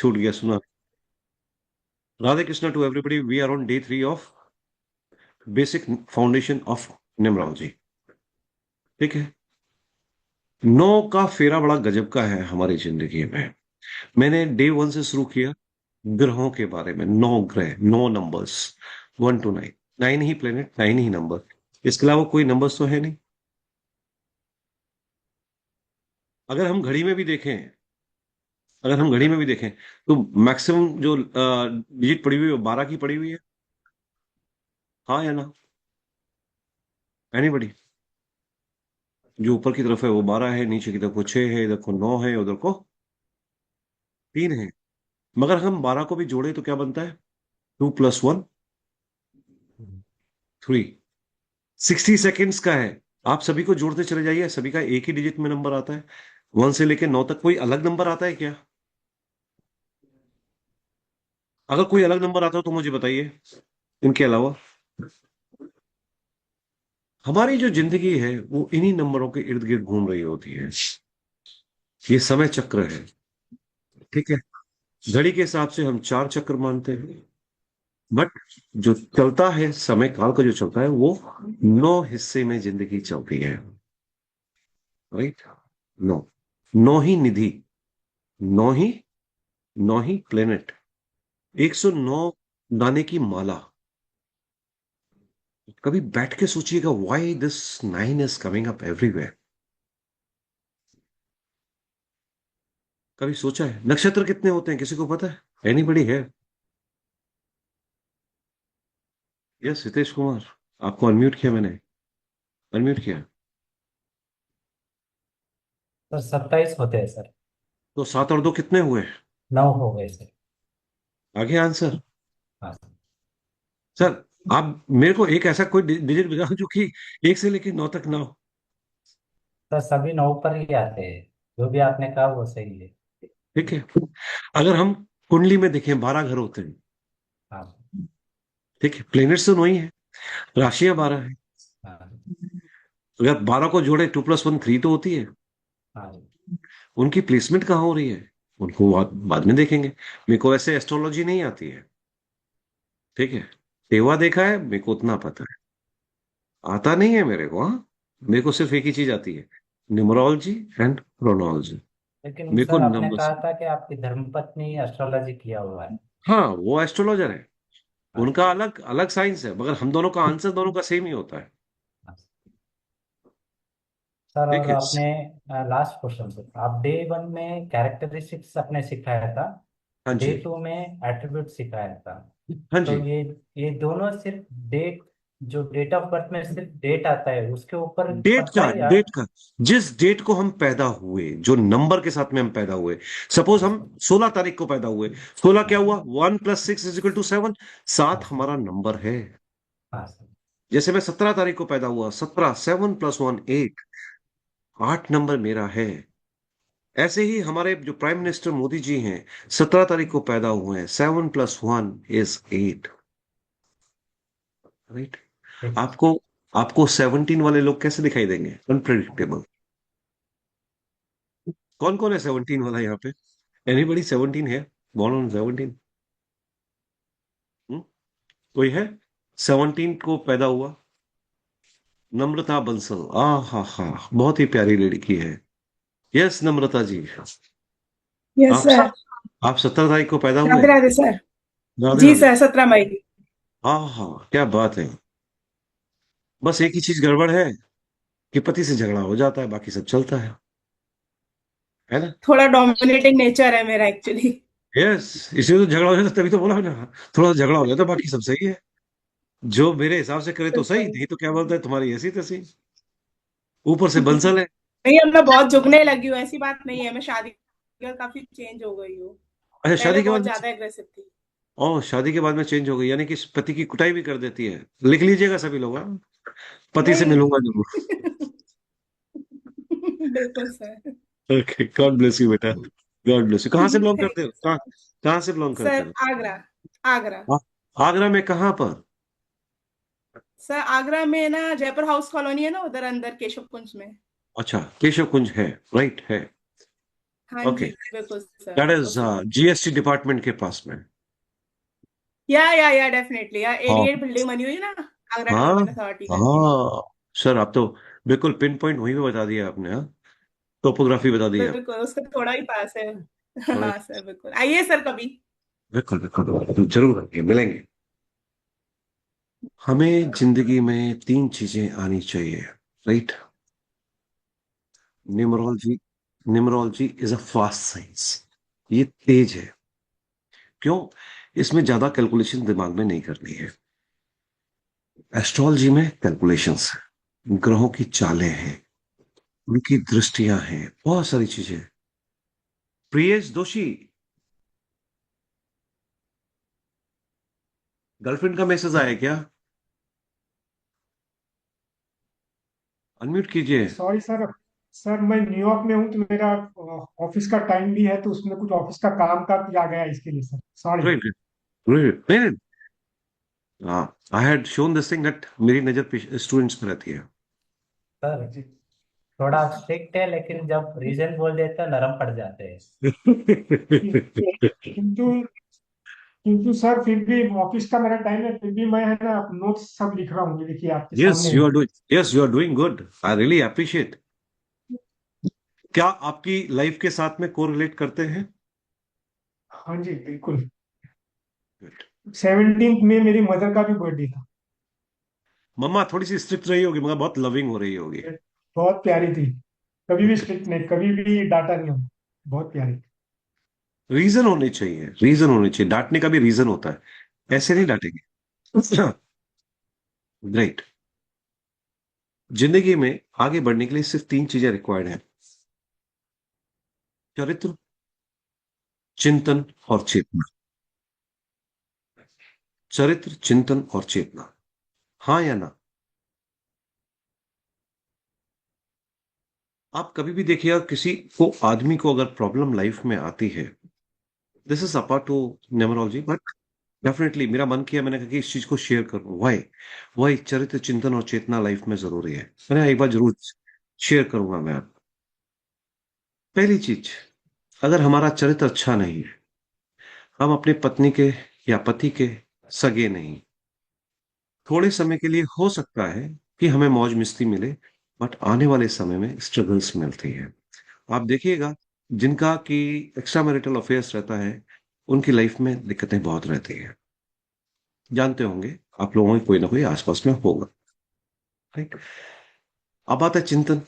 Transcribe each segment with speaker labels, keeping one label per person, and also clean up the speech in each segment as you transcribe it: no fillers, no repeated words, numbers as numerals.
Speaker 1: छूट गया सुना। Radhe Krishna to everybody, we are on day 3 of basic foundation of numerology. ठीक है। नौ का फेरा बड़ा गजब का है हमारी जिंदगी में। मैंने डे 1 से शुरू किया ग्रहों के बारे में। 9 ग्रह, 9 numbers, 1 to 9। 9 he planet, 9 he number. इसके अलावा कोई नंबर्स तो है नहीं। अगर हम घड़ी में भी देखें अगर हम घड़ी में भी देखें तो मैक्सिमम जो डिजिट पड़ी हुई है वो 12 की पड़ी हुई है। हाँ या ना? एनीबडी? जो ऊपर की तरफ है वो 12 है, नीचे की तरफ को 6 है, इधर को 9 है, उधर को 3 है। मगर हम 12 को भी जोड़े तो क्या बनता है? 2 + 1 3। 60 सेकेंड्स का है। आप सभी को जोड़ते चले जाइए, सभी का एक ही डिजिट में नंबर आता है। 1 से लेके 9 तक कोई अलग नंबर आता है क्या? अगर कोई अलग नंबर आता हो तो मुझे बताइए, इनके अलावा। हमारी जो जिंदगी है वो इन्हीं नंबरों के इर्द गिर्द घूम रही होती है। ये समय चक्र है। ठीक है। घड़ी के हिसाब से हम 4 चक्र मानते हैं, बट जो चलता है, समय काल का जो चलता है, वो 9 हिस्से में जिंदगी चलती है। राइट। 9। 9 ही निधि, 9 ही, 9 ही प्लेनेट, 109 दाने की माला। कभी बैठ के सोचिएगा, why this 9 is coming up everywhere. कभी सोचा है नक्षत्र कितने होते हैं? किसी को पता है? एनीबडी है? यस, हितेश कुमार। आपको अनम्यूट किया मैंने। अनम्यूट किया।
Speaker 2: सर 27 होते हैं सर।
Speaker 1: तो 7 और 2 कितने हुए?
Speaker 2: 9 हो गए सर।
Speaker 1: आगे आंसर।
Speaker 2: हाँ सर।
Speaker 1: सर, आप मेरे को एक ऐसा कोई डिजिट बताओ जो कि 1 से लेके 9 तक ना हो।
Speaker 2: सर सभी 9 पर ही आते हैं। जो भी आपने कहा वो सही है।
Speaker 1: ठीक है। अगर हम कुंडली में देखें, 12 घर होते हैं।
Speaker 2: हाँ सर।
Speaker 1: ठीक है, प्लेनेट्स तो 9 ही है, राशियां 12 है।
Speaker 2: हाँ।
Speaker 1: अगर 12 को जोड़े, 2 + 1 3 तो होती है।
Speaker 2: हाँ।
Speaker 1: उनकी प्लेसमेंट कहाँ हो रही है, उनको बाद में देखेंगे। मेरे को ऐसे एस्ट्रोलॉजी नहीं आती है। ठीक है। सेवा देखा है, मेरे को उतना पता है। आता नहीं है मेरे को। हाँ, मेरे को सिर्फ एक ही चीज आती है, न्यूमरोलॉजी एंड प्रोनोलॉजी।
Speaker 2: लेकिन
Speaker 1: मेरे को
Speaker 2: सर आपने
Speaker 1: नंबर्स।
Speaker 2: कहा था कि आपकी धर्मपत्नी एस्ट्रोलॉजी किया हुआ है।
Speaker 1: हाँ, वो एस्ट्रोलॉजर है।
Speaker 2: हाँ
Speaker 1: उनका अलग अलग साइंस है, मगर हम दोनों का आंसर दोनों का सेम ही होता है।
Speaker 2: हाँ। सर
Speaker 1: ठीक
Speaker 2: और
Speaker 1: है।
Speaker 2: आपने लास्ट क्वेश्चन सर, आप डे 1 में कैरेक्टरिस्टिक्स आपने सिखाया था।
Speaker 1: हाँ
Speaker 2: डे
Speaker 1: जी।
Speaker 2: 2 में एट्रीब्यूट सिखाया था।
Speaker 1: हाँ
Speaker 2: तो
Speaker 1: जी।
Speaker 2: ये दोनों सिर्फ डेट, जो डेट ऑफ बर्थ में सिर्फ डेट आता है उसके ऊपर
Speaker 1: डेट
Speaker 2: पड़ता
Speaker 1: का
Speaker 2: है या?
Speaker 1: डेट का जिस डेट को हम पैदा हुए, जो नंबर के साथ में हम पैदा हुए, सपोज
Speaker 2: हाँ
Speaker 1: हम
Speaker 2: सर।
Speaker 1: 16 तारीख को पैदा हुए। 16 क्या
Speaker 2: हाँ।
Speaker 1: हुआ? 1 + 6 = 7।
Speaker 2: हाँ
Speaker 1: 7
Speaker 2: सर।
Speaker 1: हमारा नंबर है।
Speaker 2: हाँ सर।
Speaker 1: जैसे मैं 17 तारीख को पैदा हुआ, 17, 7 + 1 8। 8 नंबर मेरा है। ऐसे ही हमारे जो प्राइम मिनिस्टर मोदी जी हैं, 17 तारीख को पैदा हुए हैं, 7 + 1 = 8। राइट।
Speaker 2: ठीक है।
Speaker 1: आपको आपको 17 वाले लोग कैसे दिखाई देंगे? अनप्रेडिक्टेबल। कौन कौन है 17 वाला यहाँ पे? एनीबडी 17 है? Born on 17? कोई है 17 को पैदा हुआ? नम्रता बंसल, आ हा, बहुत ही प्यारी लड़की है। यस, नम्रता जी।
Speaker 2: यस
Speaker 1: आप
Speaker 2: सर।
Speaker 1: आप 17 तारीख को पैदा हुए
Speaker 2: राधे
Speaker 1: हैं?
Speaker 2: राधे सर।
Speaker 1: राधे
Speaker 2: जी
Speaker 1: राधे।
Speaker 2: सर, 17 मई।
Speaker 1: हाँ हाँ, क्या बात है। बस एक ही चीज गड़बड़ है कि पति से झगड़ा हो जाता है, बाकी सब चलता है ना?
Speaker 2: थोड़ा डोमिनेटिंग नेचर है मेरा एक्चुअली।
Speaker 1: यस। इसलिए तो झगड़ा हो जाता, तभी तो बोला ना। थोड़ा सा झगड़ा हो जाता, बाकी सब सही है। जो मेरे हिसाब से करे तो सही,
Speaker 2: बिल्कुल।
Speaker 1: नहीं तो क्या बोलता है, तुम्हारी ऐसी तैसी। ऊपर से बंसल है।
Speaker 2: नहीं, अब मैं बहुत झुकने लगी हूँ, ऐसी बात नहीं है। मैं शादी के बाद काफी चेंज हो गई हूँ।
Speaker 1: अच्छा,
Speaker 2: पहले
Speaker 1: शादी के बाद
Speaker 2: बहुत
Speaker 1: में?
Speaker 2: ज्यादा एग्रेसिव थी।
Speaker 1: ओ, शादी के बाद में चेंज हो गई, यानी कि पति की कुटाई भी कर देती है। लिख लीजिएगा सभी लोग, हाँ? पति से
Speaker 2: नहीं।
Speaker 1: मिलूंगा जरूर।
Speaker 2: बिल्कुल sir.
Speaker 1: Okay, God bless you बेटा। God bless you. कहाँ से बिलोंग
Speaker 2: थैंक
Speaker 1: करते हो?
Speaker 2: You sir.
Speaker 1: कहाँ से बिलोंग करते
Speaker 2: सर
Speaker 1: हो?
Speaker 2: आगरा। आगरा।
Speaker 1: आ- आगरा में कहाँ पर?
Speaker 2: सर आगरा में ना, जयपुर हाउस कॉलोनी है ना, उधर अंदर केशव कुंज में।
Speaker 1: अच्छा, केशव कुंज है। राइट है।
Speaker 3: हाँ
Speaker 1: ओके,
Speaker 3: जी बिल्कुल सर,
Speaker 1: दैट
Speaker 3: बिल्कुल
Speaker 1: इज
Speaker 3: सर।
Speaker 1: जीएसटी डिपार्टमेंट के पास में।
Speaker 3: या डेफिनेटली, या
Speaker 1: हाँ
Speaker 3: 88 बिल्डिंग बनी हुई है ना, आगरा
Speaker 1: हाँ
Speaker 3: डेवलपमेंट अथॉरिटी करके।
Speaker 1: हाँ। सर आप तो बिल्कुल पिन पॉइंट वहीं पे बता दिया आपने, हाँ, टोपोग्राफी बता दी आप।
Speaker 3: बिल्कुल, उसका थोड़ा ही पास है।
Speaker 1: थोड़ा,
Speaker 3: हाँ सर, बिल्कुल आइए सर कभी।
Speaker 1: बिल्कुल बिल्कुल बिल्कुल, जरूर आएंगे, मिलेंगे। हमें जिंदगी में तीन चीजें आनी चाहिए, right? Numerology, numerology is a fast science. ये तेज है। क्यों? इसमें ज्यादा कैलकुलेशन दिमाग में नहीं करनी है। एस्ट्रोलॉजी में कैलकुलेशंस है, ग्रहों की चालें हैं, उनकी दृष्टियां हैं, बहुत सारी चीजें। प्रियेश दोषी, गर्लफ्रेंड का मैसेज आया क्या? अनम्यूट कीजिए।
Speaker 4: Sorry sir. सर मैं न्यूयॉर्क में हूँ तो मेरा ऑफिस का टाइम भी है, तो उसमें कुछ ऑफिस का काम का आ गया, इसके लिए सर सॉरी।
Speaker 1: ग्रेट ग्रेट, नहीं नहीं, I had shown this thing that मेरी नजर स्टूडेंट्स पे रहती है।
Speaker 2: सर
Speaker 4: जी।
Speaker 2: थोड़ा स्ट्रिक्ट है, लेकिन जब रीजन बोल देते हैं नरम पड़ जाते हैं।
Speaker 4: किंतु किंतु सर फिर भी ऑफिस का मेरा टाइम है, फिर भी मैं है ना नोट्स सब लिख रहा हूँ, ये देखिए आपके
Speaker 1: यस
Speaker 4: सामने
Speaker 1: यू
Speaker 4: है।
Speaker 1: Are doing, yes you are doing good, I really appreciate. क्या आपकी लाइफ के साथ में कोरिलेट करते हैं?
Speaker 4: हाँ जी बिल्कुल।
Speaker 1: Good.
Speaker 4: 17 में मेरी मदर का भी बर्थडे था।
Speaker 1: मम्मा थोड़ी सी स्ट्रिक्ट रही होगी मगर बहुत लविंग हो रही होगी।
Speaker 4: बहुत प्यारी थी, कभी भी
Speaker 1: ओके,
Speaker 4: स्ट्रिक्ट नहीं, कभी भी डांटा नहीं हमको। बहुत प्यारी।
Speaker 1: रीजन होनी चाहिए, रीजन होनी चाहिए, डांटने का भी रीजन होता है, ऐसे नहीं डांटेंगे। ग्रेट। जिंदगी में आगे बढ़ने के लिए सिर्फ तीन चीजें रिक्वायर्ड हैं: चरित्र, चिंतन और चेतना। चरित्र, चिंतन और चेतना, हाँ या ना? आप कभी भी देखिएगा, किसी को, आदमी को अगर प्रॉब्लम लाइफ में आती है, this is apart to numerology, but definitely मेरा मन किया, मैंने कहा कि इस चीज को शेयर करूं। वाई? वाई चरित्र, चिंतन और चेतना लाइफ में जरूरी है। मैंने एक बार जरूर शेयर करूंगा मैं आपको। पहली चीज, अगर हमारा चरित्र अच्छा नहीं है, हम अपने पत्नी के या पति के सगे नहीं, थोड़े समय के लिए हो सकता है कि हमें मौज मस्ती मिले, बट आने वाले समय में स्ट्रगल्स मिलती है। आप देखिएगा, जिनका कि एक्स्ट्रा मैरिटल अफेयर्स रहता है, उनकी लाइफ में दिक्कतें बहुत रहती है। जानते होंगे आप लोगों के कोई ना कोई आसपास में होगा, राइट? अब आता है चिंतन।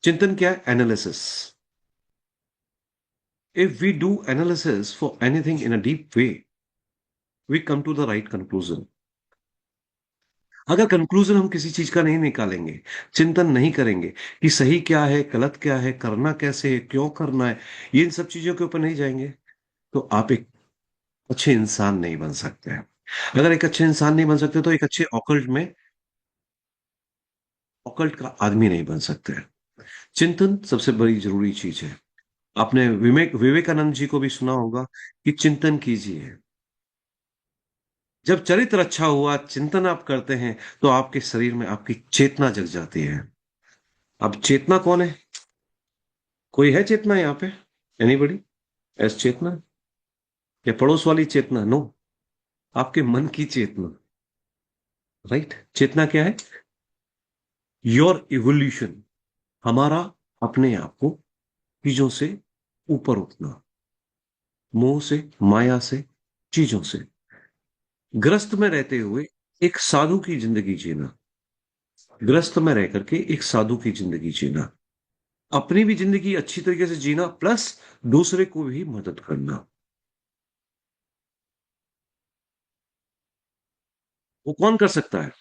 Speaker 1: चिंतन क्या है? Analysis. If we do analysis for anything in a deep way, we come to the right conclusion. अगर कंक्लूजन हम किसी चीज का नहीं निकालेंगे, चिंतन नहीं करेंगे कि सही क्या है, गलत क्या है, करना कैसे है, क्यों करना है, ये इन सब चीजों के ऊपर नहीं जाएंगे, तो आप एक अच्छे इंसान नहीं बन सकते हैं। अगर एक अच्छे इंसान नहीं बन सकते, तो एक अच्छे ऑकल्ट में, ऑकल्ट का आदमी नहीं बन सकते हैं। चिंतन सबसे बड़ी जरूरी चीज है। आपने विवेकानंद जी को भी सुना होगा कि चिंतन कीजिए। जब चरित्र अच्छा हुआ, चिंतन आप करते हैं, तो आपके शरीर में आपकी चेतना जग जाती है। अब चेतना कौन है? कोई है चेतना यहाँ पे? एनीबडी? एस चेतना या पड़ोस वाली चेतना? नो, आपके मन की चेतना, राइट? चेतना क्या है? योर इवोल्यूशन, हमारा अपने आप को चीजों से ऊपर उठना, मोह से, माया से, चीजों से, ग्रस्त में रहते हुए एक साधु की जिंदगी जीना, ग्रस्त में रह करके एक साधु की जिंदगी जीना, अपनी भी जिंदगी अच्छी तरीके से जीना, प्लस दूसरे को भी मदद करना। वो कौन कर सकता है?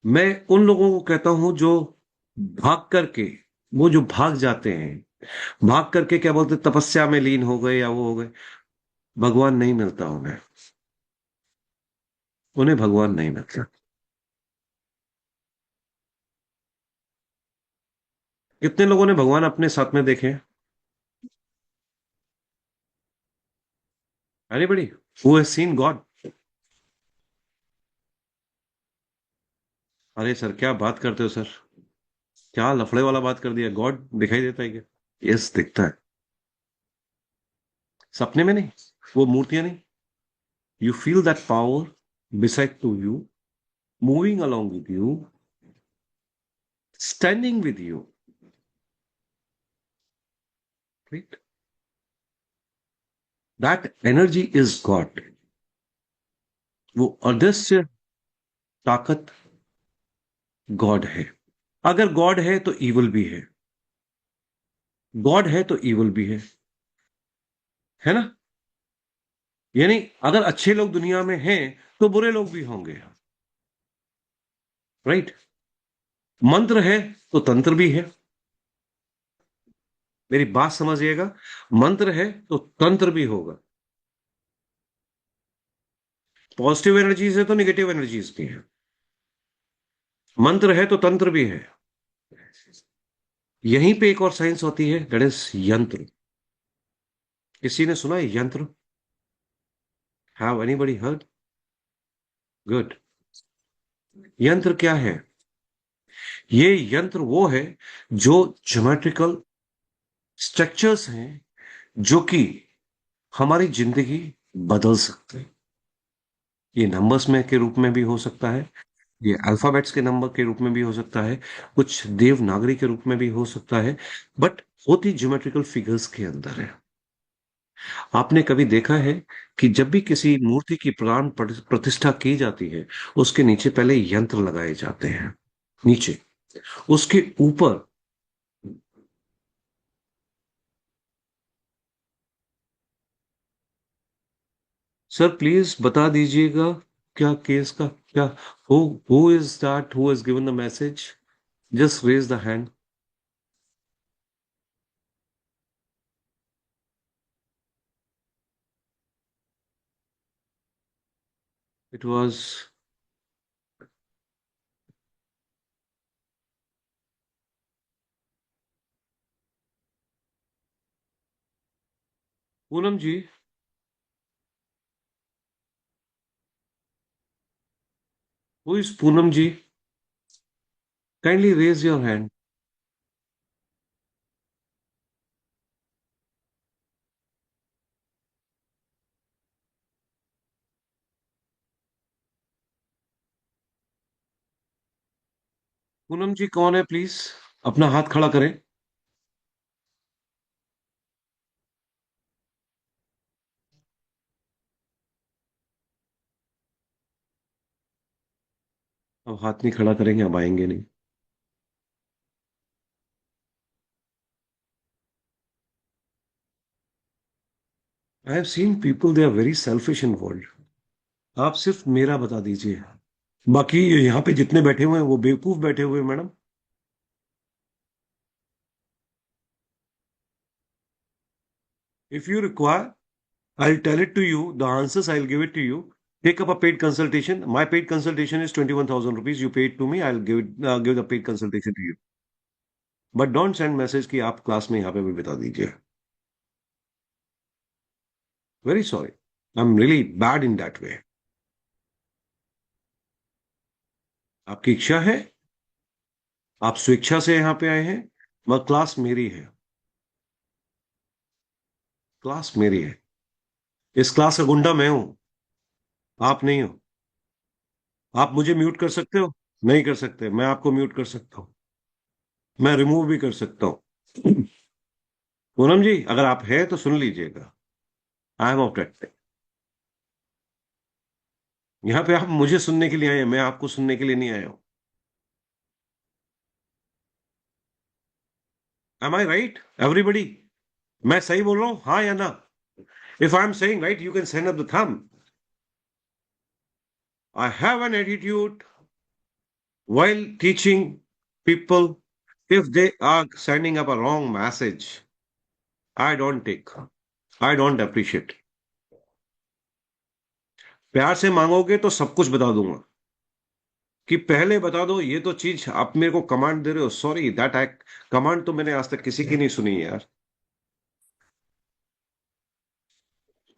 Speaker 1: मैं उन लोगों को कहता हूं जो भाग करके, वो जो भाग जाते हैं, भाग करके क्या बोलते, तपस्या में लीन हो गए या वो हो गए, भगवान नहीं मिलता उन्हें, उन्हें भगवान नहीं मिलता। कितने लोगों ने भगवान अपने साथ में देखे हैं? Anybody who has seen God? अरे सर क्या बात करते हो सर, क्या लफड़े वाला बात कर दिया? गॉड दिखाई देता है क्या? यस, दिखता है। सपने में नहीं, वो मूर्तियां नहीं। You feel that power beside to you, moving along with you, standing with you, right? That energy is God. वो अदृश्य ताकत गॉड है। अगर गॉड है तो इवल भी है, गॉड है तो इवल भी है ना? यानी अगर अच्छे लोग दुनिया में हैं तो बुरे लोग भी होंगे, राइट? मंत्र है तो तंत्र भी है। मेरी बात समझिएगा, मंत्र है तो तंत्र भी होगा। पॉजिटिव एनर्जीज है तो निगेटिव एनर्जीज भी है। मंत्र है तो तंत्र भी है। यहीं पे एक और साइंस होती है, दैट इज यंत्र। किसी ने सुना है यंत्र? Have anybody heard? गुड। यंत्र क्या है? ये यंत्र वो है जो ज्योमेट्रिकल स्ट्रक्चर्स हैं जो कि हमारी जिंदगी बदल सकते हैं। ये नंबर्स में के रूप में भी हो सकता है, ये अल्फाबेट्स के नंबर के रूप में भी हो सकता है, कुछ देवनागरी के रूप में भी हो सकता है, बट होती ज्योमेट्रिकल फिगर्स के अंदर है। आपने कभी देखा है कि जब भी किसी मूर्ति की प्राण प्रतिष्ठा की जाती है, उसके नीचे पहले यंत्र लगाए जाते हैं, नीचे उसके ऊपर सर प्लीज बता दीजिएगा क्या केस का क्या? Who is that who has given the message? Just raise the hand. It was Poonam ji. Who is Poonam ji? Kindly raise your hand. Poonam ji कौन है? प्लीज अपना हाथ खड़ा करें। अब हाथ नहीं खड़ा करेंगे, अब आएंगे नहीं। I have seen people, they are very selfish in world. आप सिर्फ मेरा बता दीजिए, बाकी यहाँ पे जितने बैठे हुए हैं वो बेवकूफ बैठे हुए हैं madam. If you require, I'll tell it to you. The answers I'll give it to you. Take up a paid consultation. My paid consultation is 21,000 rupees. You pay it to me. I'll give the paid consultation to you. But don't send message कि आप class में यहाँ पे भी बता दीजिए। Very sorry. I'm really bad in that way. आपकी इच्छा है, आप स्वेच्छा से यहाँ पे आए हैं, मगर क्लास मेरी है। क्लास मेरी है। इस क्लास का गुंडा मैं हूं, आप नहीं हो। आप मुझे म्यूट कर सकते हो? नहीं कर सकते। मैं आपको म्यूट कर सकता हूं, मैं रिमूव भी कर सकता हूं। पूनम जी अगर आप हैं तो सुन लीजिएगा। I am objective. यहाँ पे आप मुझे सुनने के लिए आए हैं, मैं आपको सुनने के लिए नहीं आया हूं। M I right everybody? मैं सही बोल रहा हूं, हाँ या ना? If I am saying right you can send up the thumb. I have an attitude while teaching people. If they are sending up a wrong message, I don't take, I don't appreciate. प्यार से मांगोगे तो सब कुछ बता दूंगा, कि पहले बता दो ये तो चीज आप मेरे को कमांड दे रहे हो। सॉरी दैट आई, कमांड तो मैंने आज तक किसी की नहीं सुनी है यार।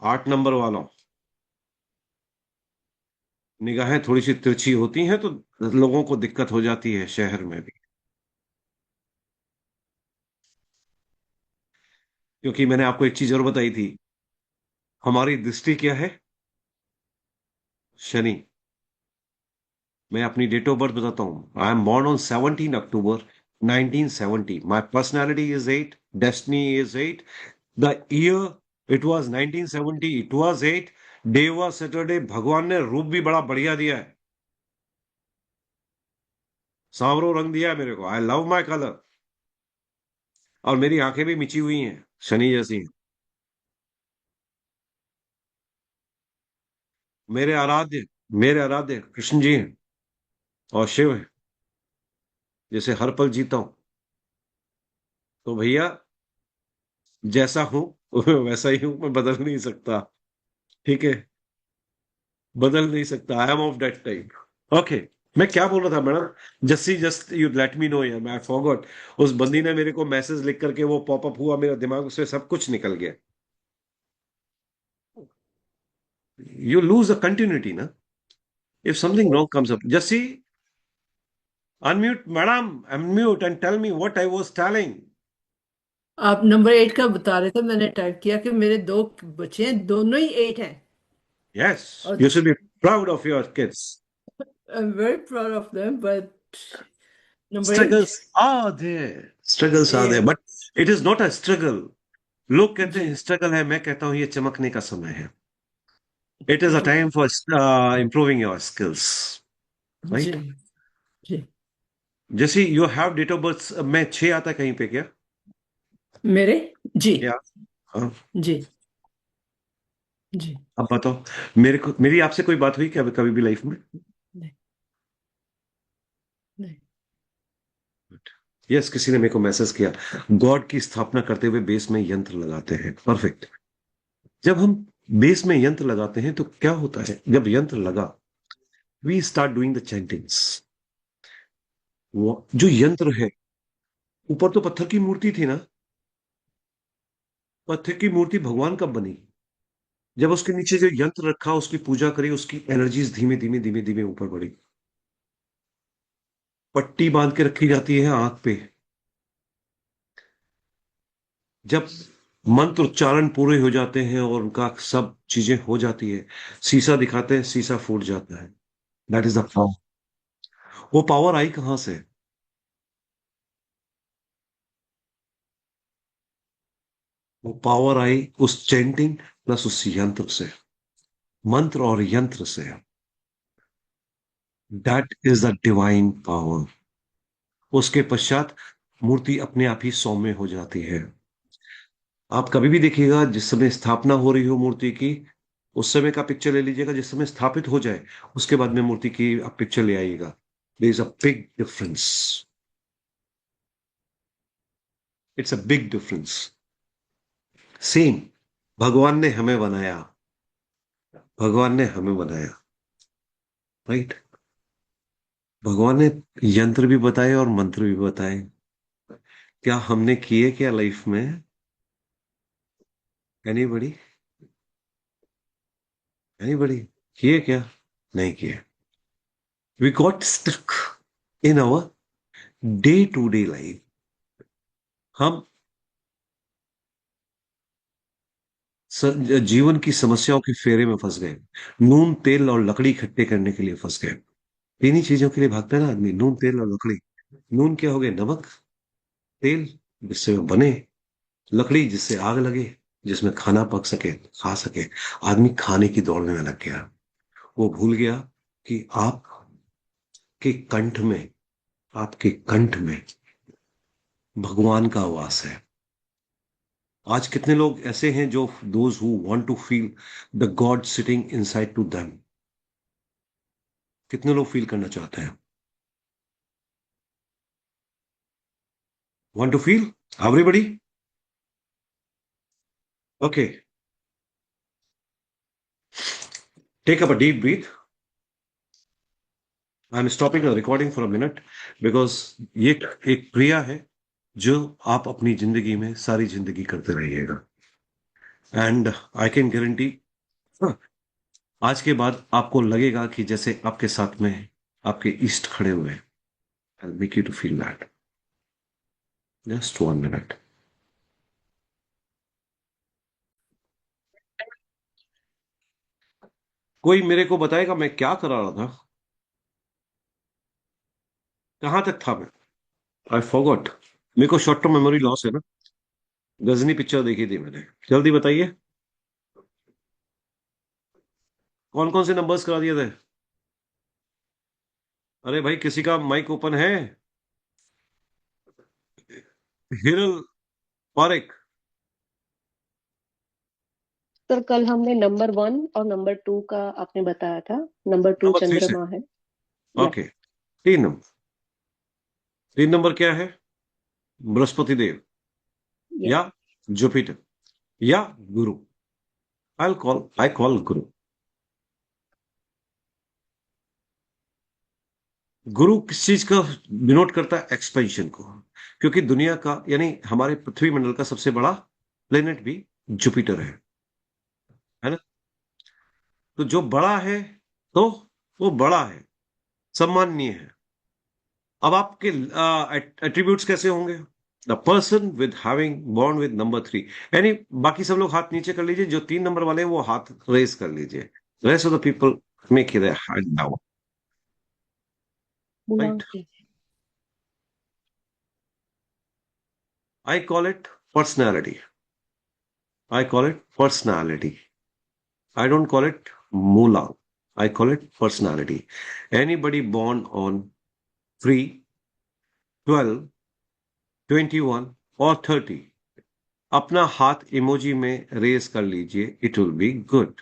Speaker 1: 8 नंबर वालों, निगाहें थोड़ी सी तिरछी होती हैं तो लोगों को दिक्कत हो जाती है शहर में भी। क्योंकि मैंने आपको एक चीज और बताई थी, हमारी दृष्टि क्या है? शनि। मैं अपनी डेट ऑफ बर्थ बताता हूँ। I am born on 17 October 1970। My personality is 8, destiny is 8, the year it was 1970, it was 8, day was Saturday. भगवान ने रूप भी बड़ा बढ़िया दिया है, सांवरो रंग दिया है मेरे को। आई लव माई कलर। और मेरी आंखें भी मिची हुई हैं, शनि जैसी। मेरे आराध्य मेरे आराध्य कृष्ण जी हैं और शिव हैं, जैसे हर पल जीता हूं। तो भैया, जैसा हूं वैसा ही हूं, मैं बदल नहीं सकता। ठीक है, बदल नहीं सकता। I am of that type. Okay. मैं क्या बोल रहा था madam? Jassi just you let me know यार, मैं फॉरगॉट। उस बंदी ने मेरे को मैसेज लिख करके वो पॉपअप हुआ मेरा दिमाग से, सब कुछ निकल गया। यू लूज द कंटिन्यूटी ना, if something wrong comes up. Jassi, unmute madam, unmute and tell me what I was telling.
Speaker 5: आप नंबर 8 का बता रहे थे, मैंने टाइप किया कि मेरे दो बच्चे हैं, दोनों ही 8 हैं।
Speaker 1: यस,
Speaker 5: और
Speaker 1: you should be proud of your kids.
Speaker 5: I am very proud of them, but number 8।
Speaker 1: Struggles are there, struggles are there,
Speaker 5: Yeah,
Speaker 1: but it is not a struggle. लोग कहते
Speaker 5: जी
Speaker 1: हैं स्ट्रगल है, मैं कहता हूं ये चमकने का समय है। इट इज अ
Speaker 5: जी
Speaker 1: time for improving your skills,
Speaker 5: जी
Speaker 1: राइट?
Speaker 5: जी।
Speaker 1: जैसे you have date of birth में 6 आता है कहीं पे क्या?
Speaker 5: मेरे जी
Speaker 1: या हाँ,
Speaker 5: जी जी।
Speaker 1: अब बताओ। मेरी आपसे कोई बात हुई क्या कभी भी लाइफ में?
Speaker 5: नहीं नहीं।
Speaker 1: यस, किसी ने मेरे को मैसेज किया, गॉड की स्थापना करते हुए बेस में यंत्र लगाते हैं। परफेक्ट। जब हम बेस में यंत्र लगाते हैं तो क्या होता है? जब यंत्र लगा, we start doing the chantings. वो जो यंत्र है, ऊपर तो पत्थर की मूर्ति थी ना। पत्थर की मूर्ति भगवान कब बनी? जब उसके नीचे जो यंत्र रखा, उसकी पूजा करी, उसकी एनर्जीज धीमे धीमे धीमे धीमे ऊपर बढ़ी। पट्टी बांध के रखी जाती है आंख पे। जब मंत्र उच्चारण पूरे हो जाते हैं और उनका सब चीजें हो जाती है, शीशा दिखाते हैं, शीशा फूट जाता है। That is the power. वो पावर आई कहां से? वो पावर आई उस चैंटिंग प्लस उस यंत्र से, मंत्र और यंत्र से। That is the divine power. उसके पश्चात मूर्ति अपने आप ही सौम्य हो जाती है। आप कभी भी देखिएगा, जिस समय स्थापना हो रही हो मूर्ति की, उस समय का पिक्चर ले लीजिएगा, जिस समय स्थापित हो जाए उसके बाद में मूर्ति की आप पिक्चर ले आइएगा। There is a big difference. It's a big difference. Same, भगवान ने हमें बनाया, भगवान ने हमें बनाया, राइट? भगवान ने यंत्र भी बताए और मंत्र भी बताए। क्या हमने किए क्या लाइफ में? एनीबडी? एनीबडी किए क्या? नहीं किए। We got stuck in our day to day life. हम जीवन की समस्याओं के फेरे में फंस गए। नून तेल और लकड़ी इकट्ठे करने के लिए फंस गए। इन्हीं चीजों के लिए भागता है ना आदमी, नून तेल और लकड़ी। नून क्या हो गए? नमक। तेल जिससे वो बने, लकड़ी जिससे आग लगे, जिसमें खाना पक सके, खा सके। आदमी खाने की दौड़ में लग गया। वो भूल गया कि आपके कंठ में, आपके कंठ में भगवान का वास है। आज कितने लोग ऐसे हैं जो those who want to feel the god sitting inside to them? कितने लोग फील करना चाहते हैं? Want to feel? Everybody? Okay, take up a deep breath. I am stopping the recording for a minute, because ये एक क्रिया है जो आप अपनी जिंदगी में सारी जिंदगी करते रहिएगा। एंड आई कैन गारंटी, आज के बाद आपको लगेगा कि जैसे आपके साथ में आपके इष्ट खड़े हुए हैं। I make you to feel that. Just 1 minute. कोई मेरे को बताएगा मैं क्या करा रहा था, कहां तक था मैं? I forgot. मेरे को शॉर्ट टर्म मेमोरी लॉस है ना। गजनी पिक्चर देखी थी मैंने, जल्दी बताइए। कौन कौन से नंबर्स करा दिए थे? अरे भाई, किसी का माइक ओपन है? हिरल पारेख।
Speaker 6: सर कल हमने नंबर 1 और नंबर 2 का आपने बताया था। नंबर 2
Speaker 1: नंबर 3 से।
Speaker 6: चंद्रमा है। या
Speaker 1: ओके। 3 नंबर। 3 नंबर क्या है? बृहस्पति देव
Speaker 6: या
Speaker 1: या जुपिटर या गुरु। आई कॉल गुरु। गुरु किस चीज का डिनोट करता है? एक्सपेंशन को। क्योंकि दुनिया का यानी हमारे पृथ्वी मंडल का सबसे बड़ा प्लेनेट भी जुपिटर है ना? तो जो बड़ा है, तो वो बड़ा है, सम्माननीय है। अब आपके एट्रीब्यूट्स कैसे होंगे? The person with having born with number 3, यानी बाकी सब लोग हाथ नीचे कर लीजिए, जो 3 नंबर वाले हैं वो हाथ रेज कर लीजिए। Rest of the people make their hand down.
Speaker 6: belong
Speaker 1: right.
Speaker 6: to।
Speaker 1: I call it personality. I call it personality. I don't call it moolah. I call it personality. Anybody born on 3, 12, 21 और 30, अपना हाथ emoji में raise कर लीजिए, it will be good.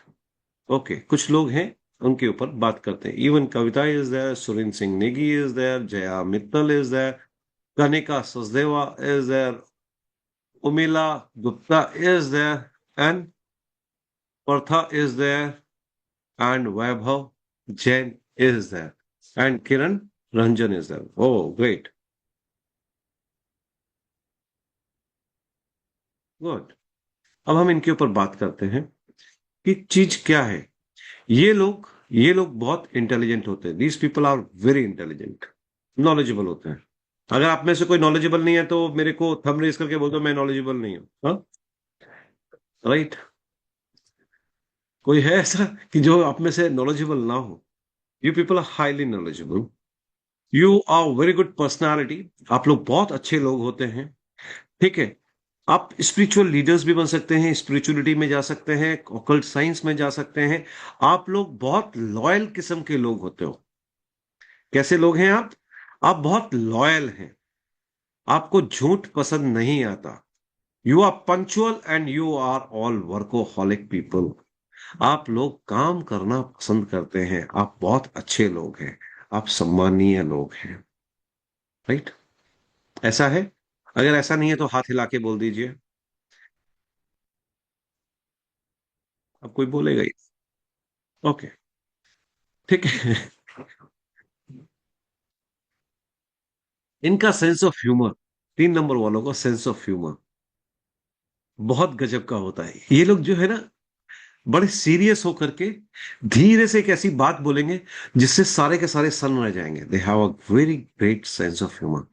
Speaker 1: Okay, कुछ लोग हैं उनके ऊपर बात करते हैं। Even Kavita is there, Surendra Singh Negi is there, Jaya Mittal is there, Kanika Sachdeva is there, Urmila Gupta is there, and Partha is there, and Vaibhav Jain is there, and Kiran Ranjan is there. Oh, great. Good. अब हम इनके ऊपर बात करते हैं कि चीज क्या है। ये लोग बहुत इंटेलिजेंट होते हैं। These people are very intelligent, knowledgeable होते हैं। अगर आप में से कोई नॉलेजेबल नहीं है तो मेरे को थंब रेज करके बोल दो मैं नॉलेजेबल नहीं हूं। हाँ, राइट। कोई है ऐसा कि जो आप में से नॉलेजेबल ना हो? You people are highly knowledgeable. You are very good personality. आप लोग बहुत अच्छे लोग होते हैं। ठीक है। आप स्पिरिचुअल लीडर्स भी बन सकते हैं, स्पिरिचुअलिटी में जा सकते हैं, ऑकल्ट साइंस में जा सकते हैं। आप लोग बहुत लॉयल किस्म के लोग होते हो। कैसे लोग हैं आप? आप बहुत लॉयल हैं। आपको झूठ पसंद नहीं आता। You are punctual and you are all workaholic people. आप लोग काम करना पसंद करते हैं। आप बहुत अच्छे लोग हैं। आप सम्मानीय लोग हैं। राइट। ऐसा है? अगर ऐसा नहीं है तो हाथ हिला के बोल दीजिए। अब कोई बोलेगा ही। ओके, ठीक है। इनका सेंस ऑफ ह्यूमर, 3 नंबर वालों का सेंस ऑफ ह्यूमर बहुत गजब का होता है। ये लोग जो है ना, बड़े सीरियस होकर के धीरे से एक ऐसी बात बोलेंगे जिससे सारे के सारे सन्न रह जाएंगे। They have a very great sense of humour.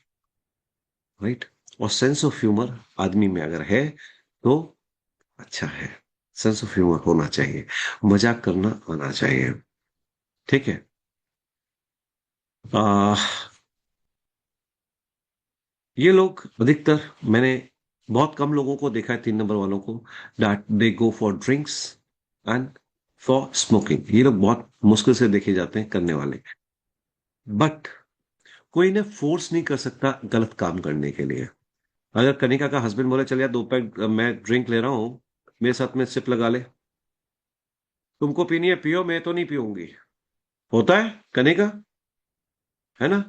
Speaker 1: Right. और सेंस ऑफ ह्यूमर आदमी में अगर है तो अच्छा है। सेंस ऑफ ह्यूमर होना चाहिए, मजाक करना आना चाहिए। ठीक है। आ, ये लोग अधिकतर, मैंने बहुत कम लोगों को देखा है 3 नंबर वालों को, that they go for drinks and for smoking. ये लोग बहुत मुश्किल से देखे जाते हैं करने वाले। बट कोई इन्हें फोर्स नहीं कर सकता गलत काम करने के लिए। अगर कनिका का हस्बैंड बोले चल यार 2 पैक मैं ड्रिंक ले रहा हूं, मेरे साथ में सिप लगा ले, तुमको पीनी है पियो, मैं तो नहीं पीऊंगी। होता है कनिका, है ना?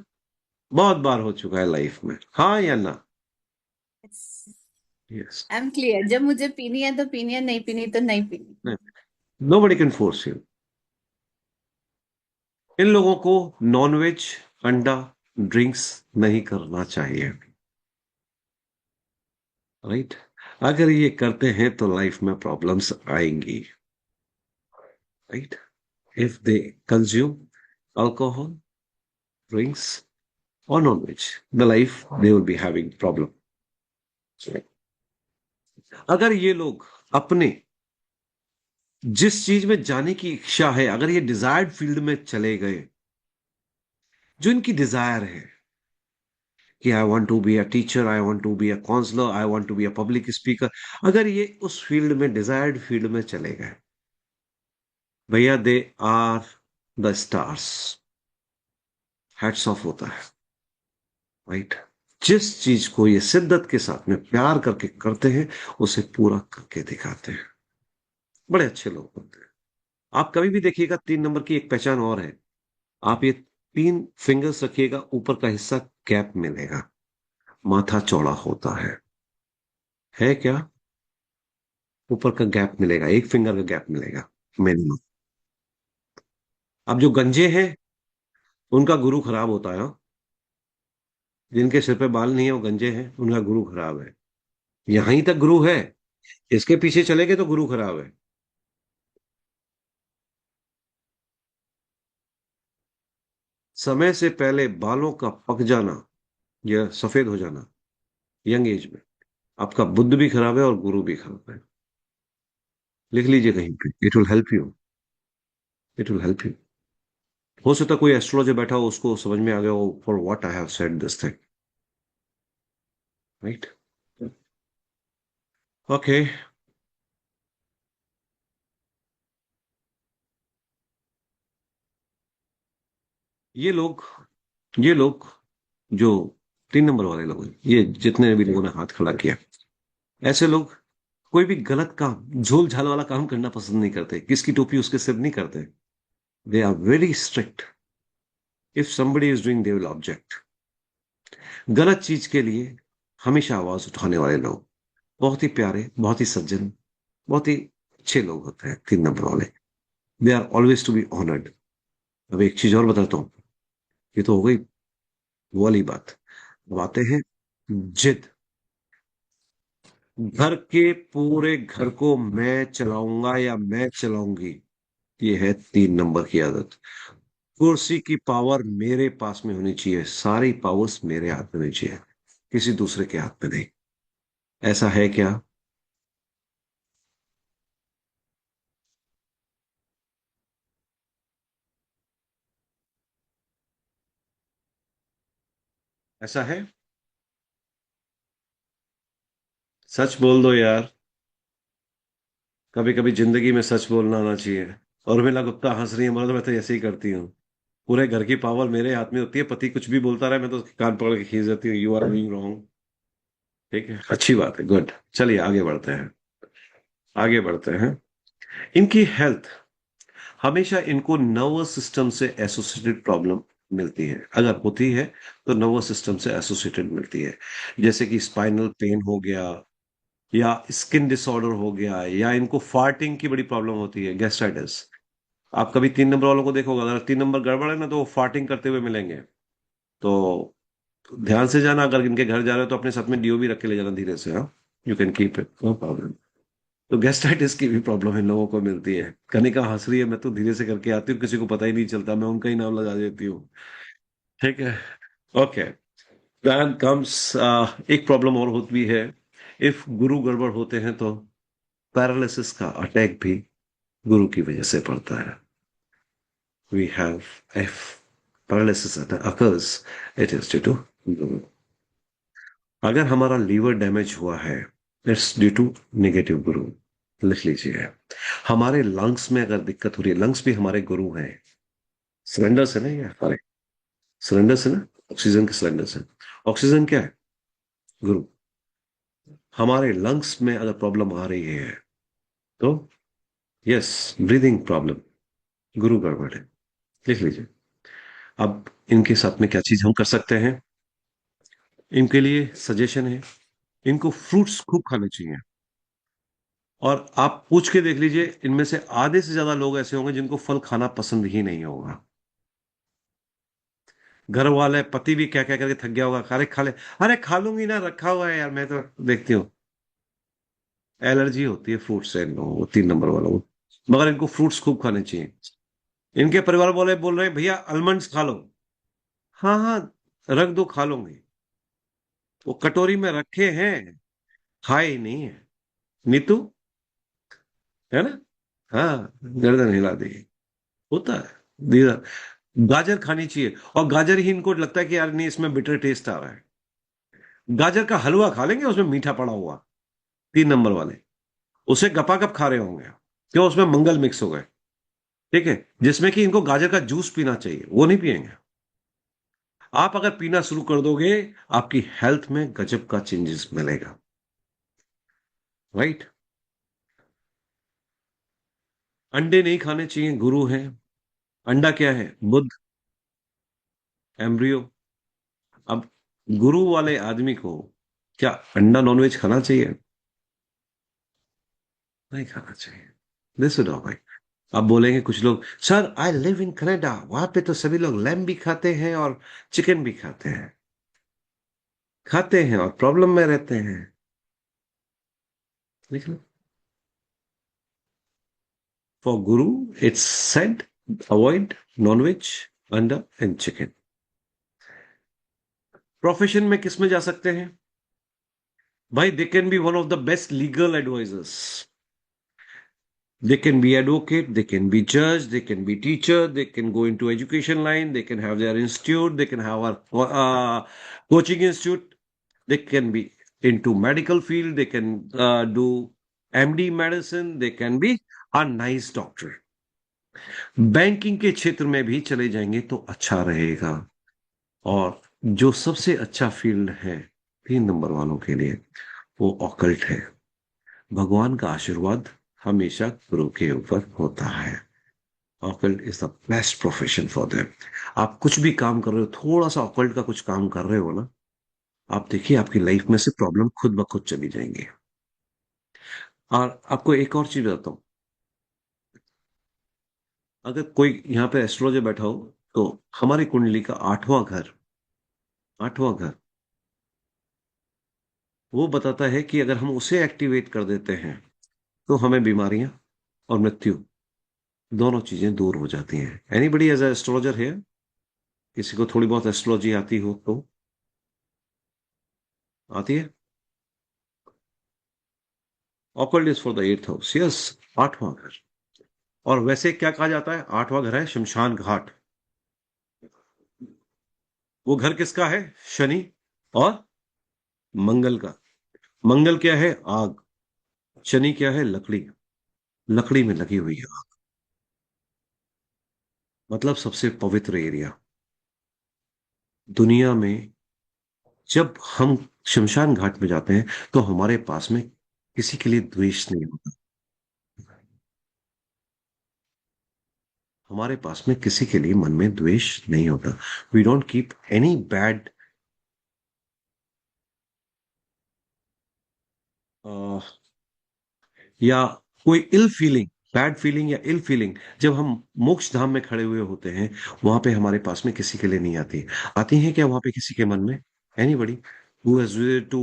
Speaker 1: बहुत बार हो चुका है लाइफ में, हाँ या ना? यस।
Speaker 7: I am clear. जब मुझे पीनी है तो पीनी है, नहीं पीनी तो नहीं पीनी।
Speaker 1: Nobody can force you. इन लोगों को नॉनवेज, अंडा, ड्रिंक्स नहीं करना चाहिए। राइट। अगर ये करते हैं तो लाइफ में प्रॉब्लम्स आएंगी। Right. If they consume alcohol, drinks or non-veg, the life they will be having problem. अगर ये लोग अपने जिस चीज में जाने की इच्छा है, अगर ये डिजायर्ड फील्ड में चले गए, जो इनकी डिजायर है कि I want to be a teacher, I want to be a counsellor, I want to be a public speaker, अगर ये उस फील्ड में, डिजायर्ड फील्ड में चले गए, भैया they are the stars. Hats off होता है, राइट। जिस चीज को ये शिद्दत के साथ में प्यार करके करते हैं, उसे पूरा करके दिखाते हैं। बड़े अच्छे लोग होते हैं। आप कभी भी देखिएगा, 3 नंबर की एक पहचान और है। आप ये 3 फिंगर्स रखिएगा, ऊपर का हिस्सा गैप मिलेगा, माथा चौड़ा होता है क्या? ऊपर का गैप मिलेगा, एक फिंगर का गैप मिलेगा मिनिमम। अब जो गंजे हैं, उनका गुरु खराब होता है, हाँ? जिनके सिर पे बाल नहीं है वो गंजे हैं, उनका गुरु खराब है। यहीं तक गुरु है, इसके पीछे चले गए तो गुरु खराब है। समय से पहले बालों का पक जाना या सफेद हो जाना यंग एज में, आपका बुद्ध भी खराब है और गुरु भी खराब है। लिख लीजिए कहीं पे, it will help you, it will help you. हो सकता है कोई एस्ट्रोलॉजर बैठा हो, उसको समझ में आ गया हो, for what I have said this thing, right. Okay. ये लोग ये लोग जो 3 नंबर वाले लोग हैं, ये जितने भी लोगों ने हाथ खड़ा किया, ऐसे लोग कोई भी गलत काम, झोल झाल वाला काम करना पसंद नहीं करते, किसकी टोपी उसके सिर नहीं करते। They are very strict. If somebody is doing they will object. गलत चीज के लिए हमेशा आवाज उठाने वाले लोग, बहुत ही प्यारे, बहुत ही सज्जन, बहुत ही अच्छे लोग होते हैं 3 नंबर वाले। They are always to be honoured. अब एक चीज और बताता हूं, ये तो हो गई वो वाली बात। अब आते हैं जिद। घर के पूरे घर को मैं चलाऊंगा या मैं चलाऊंगी, ये है 3 नंबर की आदत। कुर्सी की पावर मेरे पास में होनी चाहिए, सारी पावर्स मेरे हाथ में होनी चाहिए, किसी दूसरे के हाथ में नहीं। ऐसा है क्या? ऐसा है? सच बोल दो यार। कभी कभी जिंदगी में सच बोलना आना चाहिए। और उर्मिला गुप्ता हंस रही है, मगर मैं तो ऐसे ही करती हूँ। पूरे घर की पावर मेरे हाथ में होती है, पति कुछ भी बोलता रहे मैं तो उसके कान पकड़ के खींच देती हूँ, यू आर डूइंग रॉन्ग। ठीक है, अच्छी बात है, गुड। चलिए आगे बढ़ते हैं, आगे बढ़ते हैं। इनकी हेल्थ, हमेशा इनको नर्वस सिस्टम से एसोसिएटेड प्रॉब्लम मिलती है, अगर होती है तो नर्वस सिस्टम से एसोसिएटेड मिलती है। जैसे कि स्पाइनल पेन हो गया, या स्किन डिसऑर्डर हो गया, या इनको फार्टिंग की बड़ी प्रॉब्लम होती है, गैस्ट्राइटिस। आप कभी 3 नंबर वालों को देखोगे, अगर 3 नंबर गड़बड़ है ना, तो वो फार्टिंग करते हुए मिलेंगे। तो ध्यान से जाना, अगर इनके घर जा रहे हो तो अपने साथ में डीओ भी रख के ले जाना धीरे से, हाँ। You can keep it, no problem. तो गैस्ट्राइटिस की भी प्रॉब्लम इन लोगों को मिलती है। कनिका हंस रही है, मैं तो धीरे से करके आती हूँ, किसी को पता ही नहीं चलता, मैं उनका ही नाम लगा देती हूँ। ठीक है, ओके। देन कम्स एक प्रॉब्लम और होती है, इफ गुरु गड़बड़ होते हैं तो पैरालिसिस का अटैक भी गुरु की वजह से पड़ता है। We have, if paralysis occurs, it is due to guru. अगर हमारा लीवर डैमेज हुआ है, इट्स ड्यू टू नेगेटिव गुरु। लिख लीजिए। हमारे लंग्स में अगर दिक्कत हो रही है, लंग्स भी हमारे गुरु हैं। सिलेंडर्स है ना, ये हमारे सिलेंडर्स है ना, ऑक्सीजन के सिलेंडर्स हैं। ऑक्सीजन क्या है? गुरु। हमारे लंग्स में अगर प्रॉब्लम आ रही है तो यस, ब्रीदिंग प्रॉब्लम, गुरु गड़बड़ है। लिख लीजिए। अब इनके साथ में क्या चीज हम कर सकते हैं? इनके लिए सजेशन है, इनको फ्रूट्स खूब खाने चाहिए। और आप पूछ के देख लीजिए, इनमें से आधे से ज्यादा लोग ऐसे होंगे जिनको फल खाना पसंद ही नहीं होगा। घर वाले, पति भी क्या क्या करके थक गया होगा, अरे खा ले, अरे खा लूंगी ना, रखा हुआ है यार, मैं तो देखती हूँ। एलर्जी होती है फ्रूट से इन लोगों को, 3 नंबर वालों को। मगर इनको फ्रूट्स खूब खाने चाहिए। इनके परिवार वाले बोल रहे हैं भैया आलमंड्स खा लो। हाँ हाँ, रख दो, खा लूंगी। वो कटोरी में रखे हैं, खाए ही नहीं है। नीतू, है ना? हाँ, गर्दन हिला दी, होता है। दीदा गाजर खानी चाहिए, और गाजर ही इनको लगता है कि यार नहीं इसमें बिटर टेस्ट आ रहा है। गाजर का हलवा खा लेंगे, उसमें मीठा पड़ा हुआ, 3 नंबर वाले, उसे गपागप खा रहे होंगे, क्यों? उसमें मंगल मिक्स हो गए, ठीक है, जिसमें कि इनको गाजर का जूस पीना चाहिए, वो नहीं पिएंगे। आप अगर पीना शुरू कर दोगे, आपकी हेल्थ में गजब का चेंजेस मिलेगा, राइट। अंडे नहीं खाने चाहिए, गुरु हैं। अंडा क्या है? बुद्ध, एम्ब्रियो। अब गुरु वाले आदमी को क्या अंडा नॉनवेज खाना चाहिए? नहीं खाना चाहिए। दिस इज भाई। अब बोलेंगे कुछ लोग, sir I live in Canada, वहां पे तो सभी लोग लैम भी खाते हैं और चिकन भी खाते हैं और प्रॉब्लम में रहते हैं। लेकिन for Guru it's said avoid non veg, anda and chicken. Profession में किस में जा सकते हैं भाई? They can be one of the best legal advisers. They can be advocate, they can be judge, they can be teacher, they can go into education line, they can have their institute, they can have a coaching institute, they can be into medical field, they can do MD medicine, they can be a nice doctor. Banking के क्षेत्र में भी चले जाएंगे तो अच्छा रहेगा। और जो सबसे अच्छा फील्ड है 3 नंबर वालों के लिए, वो ऑकल्ट है। भगवान का आशीर्वाद हमेशा गुरु के ऊपर होता है। Occult is the best profession for them. आप कुछ भी काम कर रहे हो, थोड़ा सा ऑकल्ट का कुछ काम कर रहे हो ना, आप देखिए आपकी लाइफ में से प्रॉब्लम खुद ब खुद चली जाएंगी। और आपको एक और चीज बताता हूं, अगर कोई यहाँ पे एस्ट्रोलॉजर बैठा हो, तो हमारी कुंडली का 8वां घर वो बताता है कि अगर हम उसे एक्टिवेट कर देते हैं तो हमें बीमारियां और मृत्यु दोनों चीजें दूर हो जाती हैं। एनीबडी एज ए एस्ट्रोलॉजर है? किसी को थोड़ी बहुत एस्ट्रोलॉजी आती हो तो? आती है? Occult is for the 8th house, yes, 8वां घर। और वैसे क्या कहा जाता है? 8वां घर है शमशान घाट। वो घर किसका है? शनि और मंगल का। मंगल क्या है? आग। शनि क्या है? लकड़ी। लकड़ी में लगी हुई है आग, मतलब सबसे पवित्र एरिया दुनिया में। जब हम शमशान घाट में जाते हैं तो हमारे पास में किसी के लिए द्वेष नहीं होता, हमारे पास में किसी के लिए मन में द्वेष नहीं होता। We don't keep any bad या कोई इल फीलिंग, बैड फीलिंग या इल फीलिंग जब हम मोक्ष धाम में खड़े हुए होते हैं, वहां पे हमारे पास में किसी के लिए नहीं आती। आती हैं क्या वहां पे किसी के मन में? Anybody who has visited to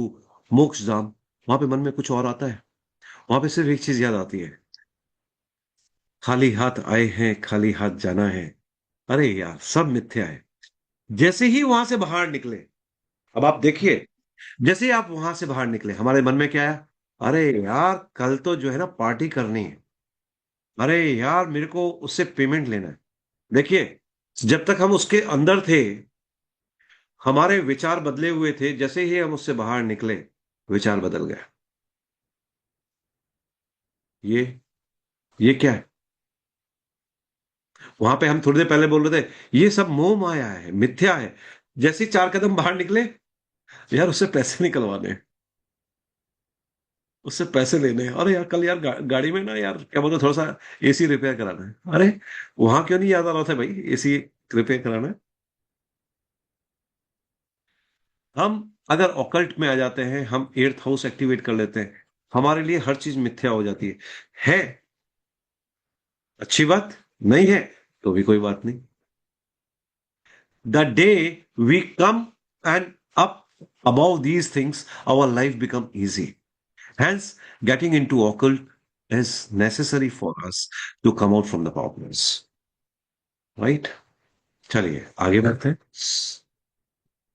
Speaker 1: Moksha Dham, वहां पे मन में कुछ और आता है? वहां पे सिर्फ एक चीज याद आती है, खाली हाथ आए हैं, खाली हाथ जाना है। अरे यार, सब मिथ्या है। जैसे ही वहां से बाहर निकले, अब आप देखिए, जैसे ही आप वहां से बाहर निकले, हमारे मन में क्या है? अरे यार, कल तो जो है ना पार्टी करनी है, अरे यार मेरे को उससे पेमेंट लेना है। देखिए, जब तक हम उसके अंदर थे हमारे विचार बदले हुए थे, जैसे ही हम उससे बाहर निकले विचार बदल गया। ये ये क्या है? वहां पे हम थोड़ी देर पहले बोल रहे थे ये सब मोह माया है, मिथ्या है। जैसे ही 4 कदम बाहर निकले, यार उससे पैसे निकलवाने हैं, उससे पैसे लेने हैं। अरे यार कल यार गाड़ी में ना यार क्या बोलते, थोड़ा सा एसी रिपेयर कराना है। अरे वहां क्यों नहीं याद आ रहा था भाई एसी रिपेयर कराना है? हम अगर ऑकल्ट में आ जाते हैं, हम 8th हाउस एक्टिवेट कर लेते हैं, हमारे लिए हर चीज मिथ्या हो जाती है अच्छी बात नहीं है तो भी कोई बात नहीं। The day we come and up above these things, our life become easy. Hence, getting into occult is necessary for us to come out from the problems. Right? चलिए आगे बढ़ते हैं।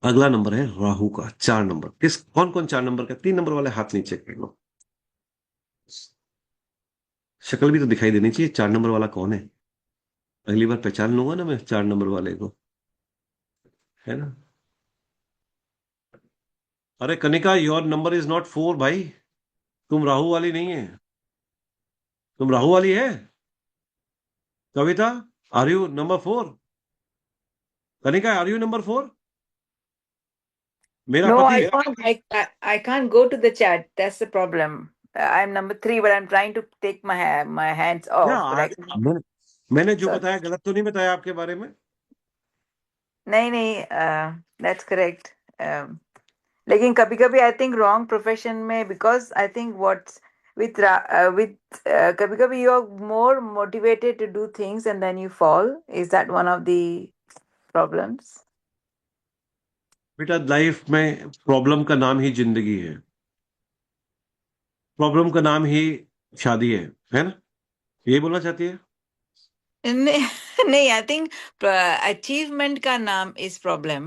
Speaker 1: अगला नंबर है राहु का, 4 नंबर। कौन कौन 4 नंबर का? 3 नंबर वाले हाथ नीचे कर लो। शक्ल भी तो दिखाई देनी चाहिए, 4 नंबर वाला कौन है। अगली बार पहचान लूंगा ना मैं 4 नंबर वाले को, है ना। अरे Kanika, your number is not 4 भाई। तुम राहु वाली नहीं है। तुम राहु वाली है। Kavita, are you number 4? Kanika, are you number 4? मेरा
Speaker 8: No,
Speaker 1: पति
Speaker 8: I
Speaker 1: है।
Speaker 8: can't. I can't go to the chat. That's the problem. I'm number 3, but I'm trying to take my hands
Speaker 1: या
Speaker 8: off. But I can't.
Speaker 1: मैंने जो
Speaker 8: So
Speaker 1: बताया गलत तो नहीं बताया आपके बारे में?
Speaker 8: नहीं, that's correct. लेकिन कभी-कभी I think wrong profession में, because I think what's with कभी-कभी you're more motivated to do things and then you fall. Is that one of the problems?
Speaker 1: बेटा, लाइफ में प्रॉब्लम का नाम ही जिंदगी है। प्रॉब्लम का नाम ही शादी है ना? यही बोलना चाहती है?
Speaker 8: नहीं, नहीं, I think achievement का नाम is problem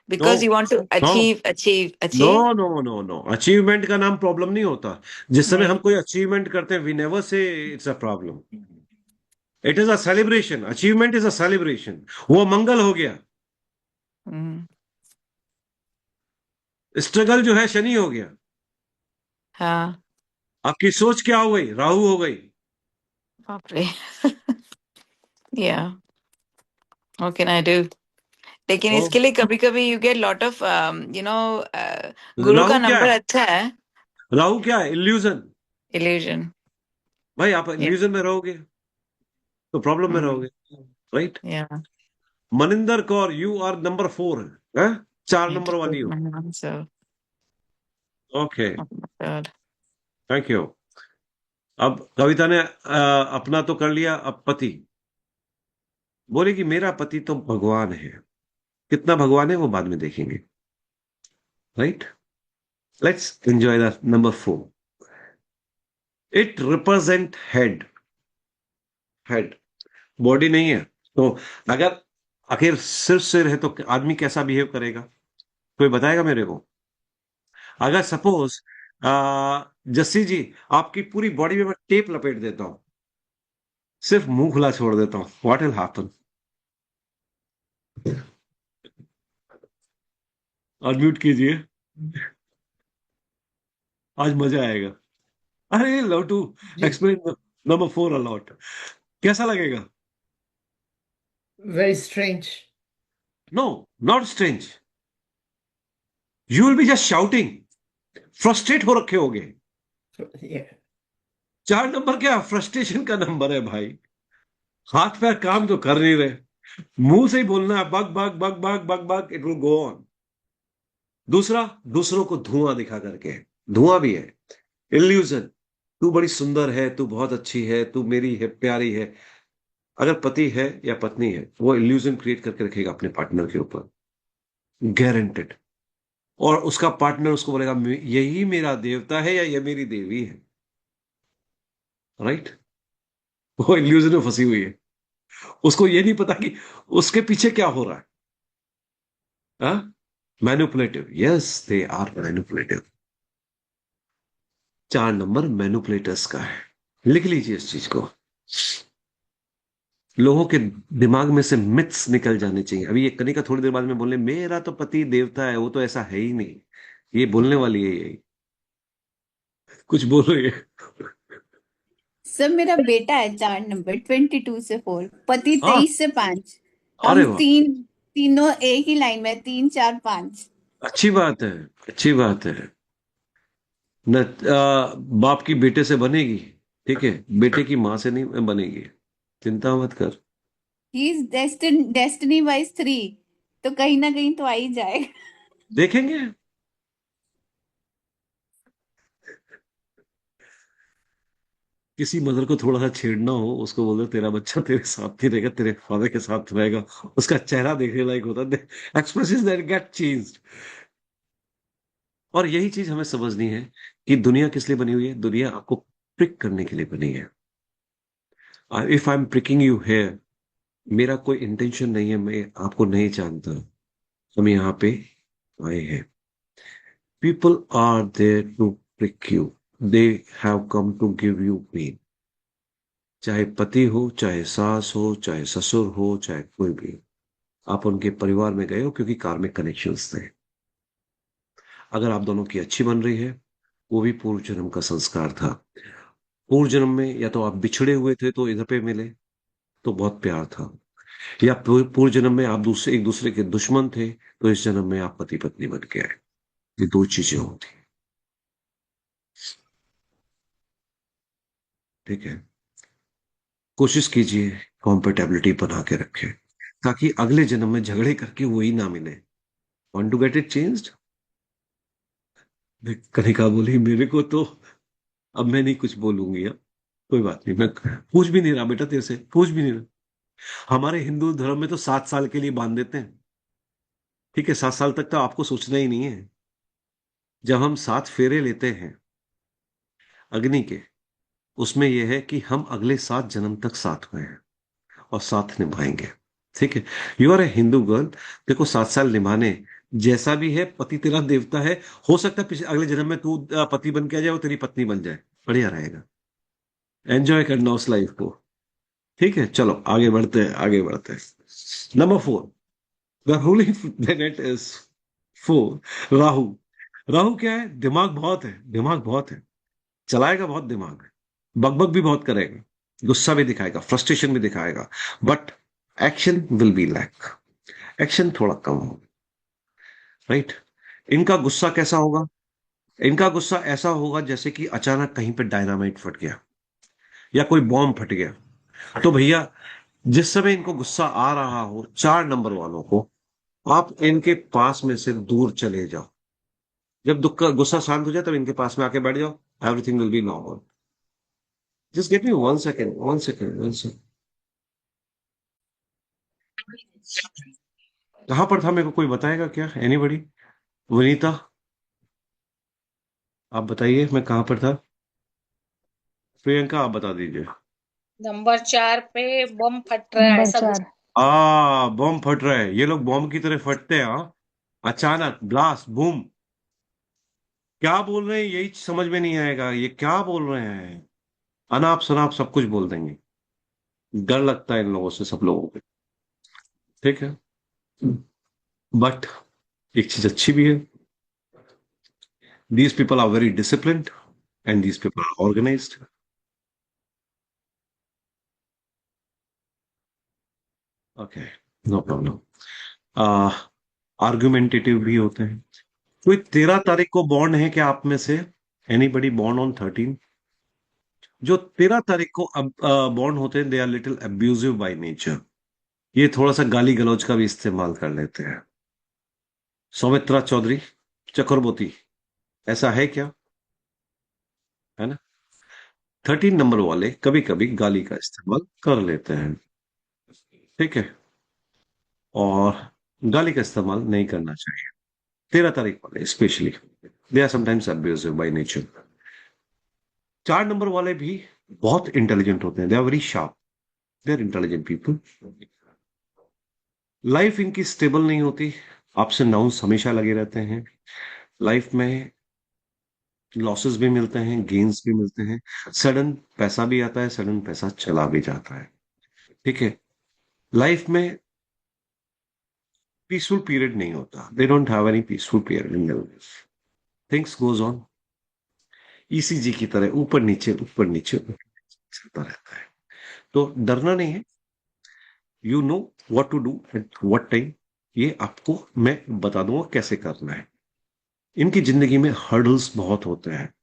Speaker 1: no,
Speaker 8: because you want to
Speaker 1: no, no,
Speaker 8: achieve.
Speaker 1: No, no, no, achievement का नाम प्रॉब्लम नहीं होता। जिस समय हम
Speaker 8: नहीं.
Speaker 1: कोई अचीवमेंट करते हैं, we never say it's a problem. It is a celebration. Achievement is a celebration. वो मंगल हो गया।
Speaker 8: हम्म,
Speaker 1: स्ट्रगल जो है शनि हो गया।
Speaker 8: हाँ,
Speaker 1: आपकी सोच क्या हो गई? राहु हो गई।
Speaker 8: बाप रे. Yeah, what can I do? लेकिन
Speaker 1: तो
Speaker 8: इसके लिए कभी-कभी you get lot of गुरु का
Speaker 1: राहु क्या
Speaker 8: नंबर
Speaker 1: है?
Speaker 8: अच्छा है.
Speaker 1: राहु क्या है? इल्यूजन।
Speaker 8: Illusion.
Speaker 1: भाई, आप
Speaker 8: Yeah.
Speaker 1: इल्यूजन में रहोगे तो प्रॉब्लम में
Speaker 8: Mm,
Speaker 1: रहोगे, right.
Speaker 8: yeah.
Speaker 1: Maninder Kaur, you are number 4 है? 4 नंबर
Speaker 8: It
Speaker 1: वाली
Speaker 8: was
Speaker 1: हो।
Speaker 8: my answer.
Speaker 1: Okay,
Speaker 8: Oh my God.
Speaker 1: Thank you. अब कविता ने अपना तो कर लिया, अब पति बोलेगी मेरा पति तो भगवान है। कितना भगवान है वो बाद में देखेंगे, right. Let's enjoy the number 4। It represent head. Head body नहीं है तो अगर आखिर सिर्फ सिर है तो आदमी कैसा बिहेव करेगा? कोई बताएगा मेरे को? अगर सपोज जस्सी जी, आपकी पूरी बॉडी में मैं टेप लपेट देता हूं, सिर्फ मुंह खुला छोड़ देता हूं, व्हाट विल हैपन? अनम्यूट कीजिए, आज मजा आएगा। अरे love to
Speaker 5: ji,
Speaker 1: explain number 4 allot. कैसा लगेगा?
Speaker 5: very strange.
Speaker 1: No, not strange. You will be just shouting, frustrate हो रखे होगे।
Speaker 5: Yeah.
Speaker 1: 4 नंबर क्या फ्रस्ट्रेशन का नंबर है भाई। हाथ पैर काम तो कर नहीं रहे, मुंह से ही बोलना है bug bug bug bug bug bug, it will go on. दूसरा, दूसरों को धुआं दिखा करके, धुआं भी है, इल्यूजन। तू बड़ी सुंदर है, तू बहुत अच्छी है, तू मेरी है, प्यारी है। अगर पति है या पत्नी है, वो इल्यूजन क्रिएट करके रखेगा अपने पार्टनर के ऊपर, गारंटेड। और उसका पार्टनर उसको बोलेगा यही मेरा देवता है या ये मेरी देवी है, राइट। वो इल्यूजन में फंसी हुई है, उसको ये नहीं पता कि उसके पीछे क्या हो रहा है। Manipulative, yes they are manipulative. 4 number manipulators का है। लिख लीजिए इस चीज को। लोगों के दिमाग में से मिथ्स निकल जाने चाहिए। अभी ये कनिका थोड़ी देर बाद में बोलने मेरा तो पति देवता है, वो तो ऐसा है ही नहीं। ये बोलने वाली है, यही कुछ बोलो ये।
Speaker 7: सब मेरा बेटा है 4 नंबर 22 से 4, पति
Speaker 1: हाँ,
Speaker 7: 23 से 5।
Speaker 1: अरे
Speaker 7: हम
Speaker 1: वाह,
Speaker 7: तीनों एक ही लाइन में 3 4 5।
Speaker 1: अच्छी बात है, अच्छी बात है। न बाप की बेटे से बनेगी, ठीक है, बेटे की मां से नहीं बनेगी, चिंता मत कर।
Speaker 7: ही इज डेस्टिनी वाइज 3, तो कहीं ना कहीं तो आ ही जाएगा।
Speaker 1: देखेंगे। किसी मदर को थोड़ा सा छेड़ना हो, उसको बोल दो तेरा बच्चा तेरे साथ नहीं रहेगा, तेरे फादर के साथ रहेगा। उसका चेहरा देखने लायक होता है, एक्सप्रेशन दैट गेट चेंज्ड। और यही चीज हमें समझनी है कि दुनिया किस लिए बनी हुई है। दुनिया आपको प्रिक करने के लिए बनी है। If I am pricking you here, मेरा कोई इंटेंशन नहीं है, मैं आपको नहीं जानता, हम यहाँ पे आए हैं। People are there to prick you, they have come to give you pain. चाहे पति हो, चाहे सास हो, चाहे ससुर हो, चाहे कोई भी, आप उनके परिवार में गए हो क्योंकि कार्मिक कनेक्शंस थे। अगर आप दोनों की अच्छी बन रही है, वो भी पूर्व जन्म का संस्कार था। पूर्व जन्म में या तो आप बिछड़े हुए थे तो इधर पे मिले, तो बहुत प्यार था, या पूर्व जन्म में आप एक दूसरे के दुश्मन थे, तो इस जन्म में आप पति पत्नी बन के आए। ये दो चीजें होती हैं। ठीक है, कोशिश कीजिए कॉम्पेटेबिलिटी बना के रखें, ताकि अगले जन्म में झगड़े करके वही ना मिले। Want to get it changed? Kanika बोली, मेरे को तो अब मैं नहीं कुछ बोलूंगी। अब कोई बात नहीं, मैं पूछ भी नहीं रहा बेटा, तेरे से पूछ भी नहीं रहा। हमारे हिंदू धर्म में तो 7 साल के लिए बांध देते हैं। ठीक है, 7 साल तक तो आपको सोचना ही नहीं है। जब हम 7 फेरे लेते हैं अग्नि के, उसमें यह है कि हम अगले 7 जन्म तक साथ में हैं और साथ निभाएंगे। ठीक है, you are a Hindu girl, देखो 7 साल निभाने, जैसा भी है पति तेरा देवता है। हो सकता है अगले जन्म में तू पति बन के आ जाए, वो तेरी पत्नी बन जाए, बढ़िया रहेगा। एंजॉय करना उस लाइफ को। ठीक है, चलो आगे बढ़ते हैं, आगे बढ़ते हैं। Number 4, the ruling planet is 4, Rahu. Rahu क्या है? दिमाग बहुत है, दिमाग बहुत है, चलाएगा बहुत दिमाग, बकबक भी बहुत करेगा, गुस्सा भी दिखाएगा, फ्रस्ट्रेशन भी दिखाएगा, but action will be lack, action थोड़ा कम होगा। राइट? इनका गुस्सा कैसा होगा? इनका गुस्सा ऐसा होगा जैसे कि अचानक कहीं पे डायनामाइट फट गया या कोई बॉम्ब फट गया। तो भैया, जिस समय इनको गुस्सा आ रहा हो, 4 नंबर वालों को, आप इनके पास में से दूर चले जाओ। जब दुख का गुस्सा शांत हो जाए तब इनके पास में आके बैठ जाओ, everything will be normal. Just get me 1 second, 1 second, 1 second. कहां पर था, मेरे को कोई बताएगा क्या? एनीबडी? वनीता, आप बताइए मैं कहां पर था। प्रियंका, आप बता दीजिए।
Speaker 9: नंबर 4 पे बम फट रहा है,
Speaker 6: नंबर
Speaker 9: ऐसा
Speaker 6: 4।
Speaker 1: बम फट रहा है। ये लोग बम की तरह फटते हैं, हाँ, अचानक ब्लास्ट बूम। क्या बोल रहे हैं यही समझ में नहीं आएगा, ये क्या बोल रहे हैं। अनाप शनाप सब कुछ बोल देंगे। डर लगता है इन लोगों से, सब लोगों को। ठीक है, बट एक चीज अच्छी भी है, these people are very disciplined and these people are organized. Okay, no problem. Argumentative भी होते हैं। कोई 13 तारीख को बॉर्न है क्या आप में से? Anybody born on 13? जो 13 तारीख को बॉर्न होते हैं, they are little abusive by nature. ये थोड़ा सा गाली गलौज का भी इस्तेमाल कर लेते हैं। सौमित्रा चौधरी चक्रवर्ती, ऐसा है क्या? है ना? 13 नंबर वाले कभी कभी गाली का इस्तेमाल कर लेते हैं। ठीक है, और गाली का इस्तेमाल नहीं करना चाहिए। 13 तारीख वाले specially, they are sometimes abusive by nature. 4 number वाले भी बहुत इंटेलिजेंट होते हैं, they are very sharp, they are intelligent people. Life इनकी स्टेबल नहीं होती, अप्स एंड डाउन्स हमेशा लगे रहते हैं। लाइफ में लॉसेस भी मिलते हैं, गेन्स भी मिलते हैं, सडन पैसा भी आता है, सडन पैसा चला भी जाता है। ठीक है, लाइफ में पीसफुल पीरियड नहीं होता, they don't have any peaceful period in their life. Things goes on ECG की तरह, ऊपर नीचे ऊपर नीचे चलता रहता है। तो डरना नहीं है, you know what to do at what time, ये आपको मैं बता दूंगा कैसे करना है। इनकी जिंदगी में हर्डल्स बहुत होते हैं,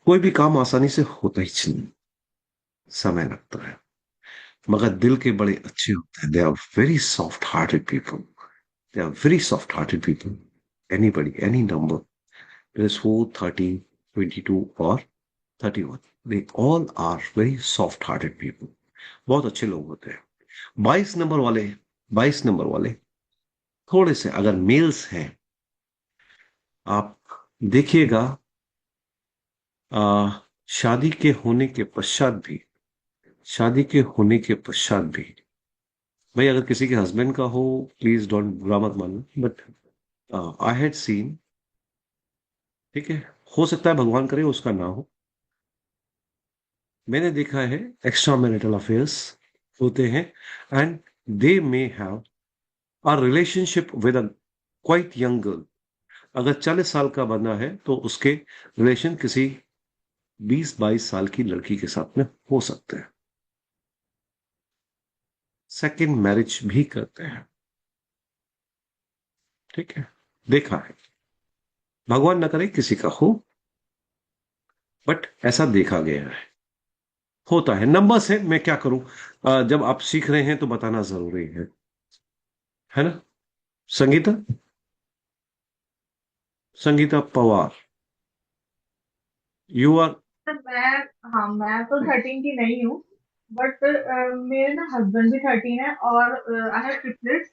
Speaker 1: कोई भी काम आसानी से होता ही नहीं, समय लगता है, मगर दिल के बड़े अच्छे होते हैं। They are very soft hearted people, they are very soft hearted people. Anybody, any number, it is 4, 13, 22 और 31, they all are very soft hearted people, बहुत अच्छे लोग होते हैं। 22 नंबर वाले, 22 नंबर वाले थोड़े से अगर मेल्स हैं, आप देखिएगा शादी के होने के पश्चात भी, शादी के होने के पश्चात भी, भाई अगर किसी के हस्बैंड का हो प्लीज डोंट बुरा मत मानना, बट आई हैड सीन, ठीक है, हो सकता है भगवान करे उसका ना हो, मैंने देखा है एक्स्ट्रा मैरिटल अफेयर्स होते हैं and they may have a relationship with a quite young girl. अगर 40 साल का बंदा है तो उसके रिलेशन किसी 20-22 साल की लड़की के साथ में हो सकते हैं। सेकंड मैरिज भी करते हैं, ठीक है, देखा है। भगवान न करे किसी का हो, बट ऐसा देखा गया है, होता है। नंबर्स है, मैं क्या करूं। जब आप सीख रहे हैं तो बताना जरूरी है ना। Sangeeta, Sangeeta Pawar, you are.
Speaker 10: मैं हाँ मैं तो 13 की नहीं हूँ, बट मेरे ना हस्बैंड भी 13 है, और आई हैव ट्रिपलेट्स।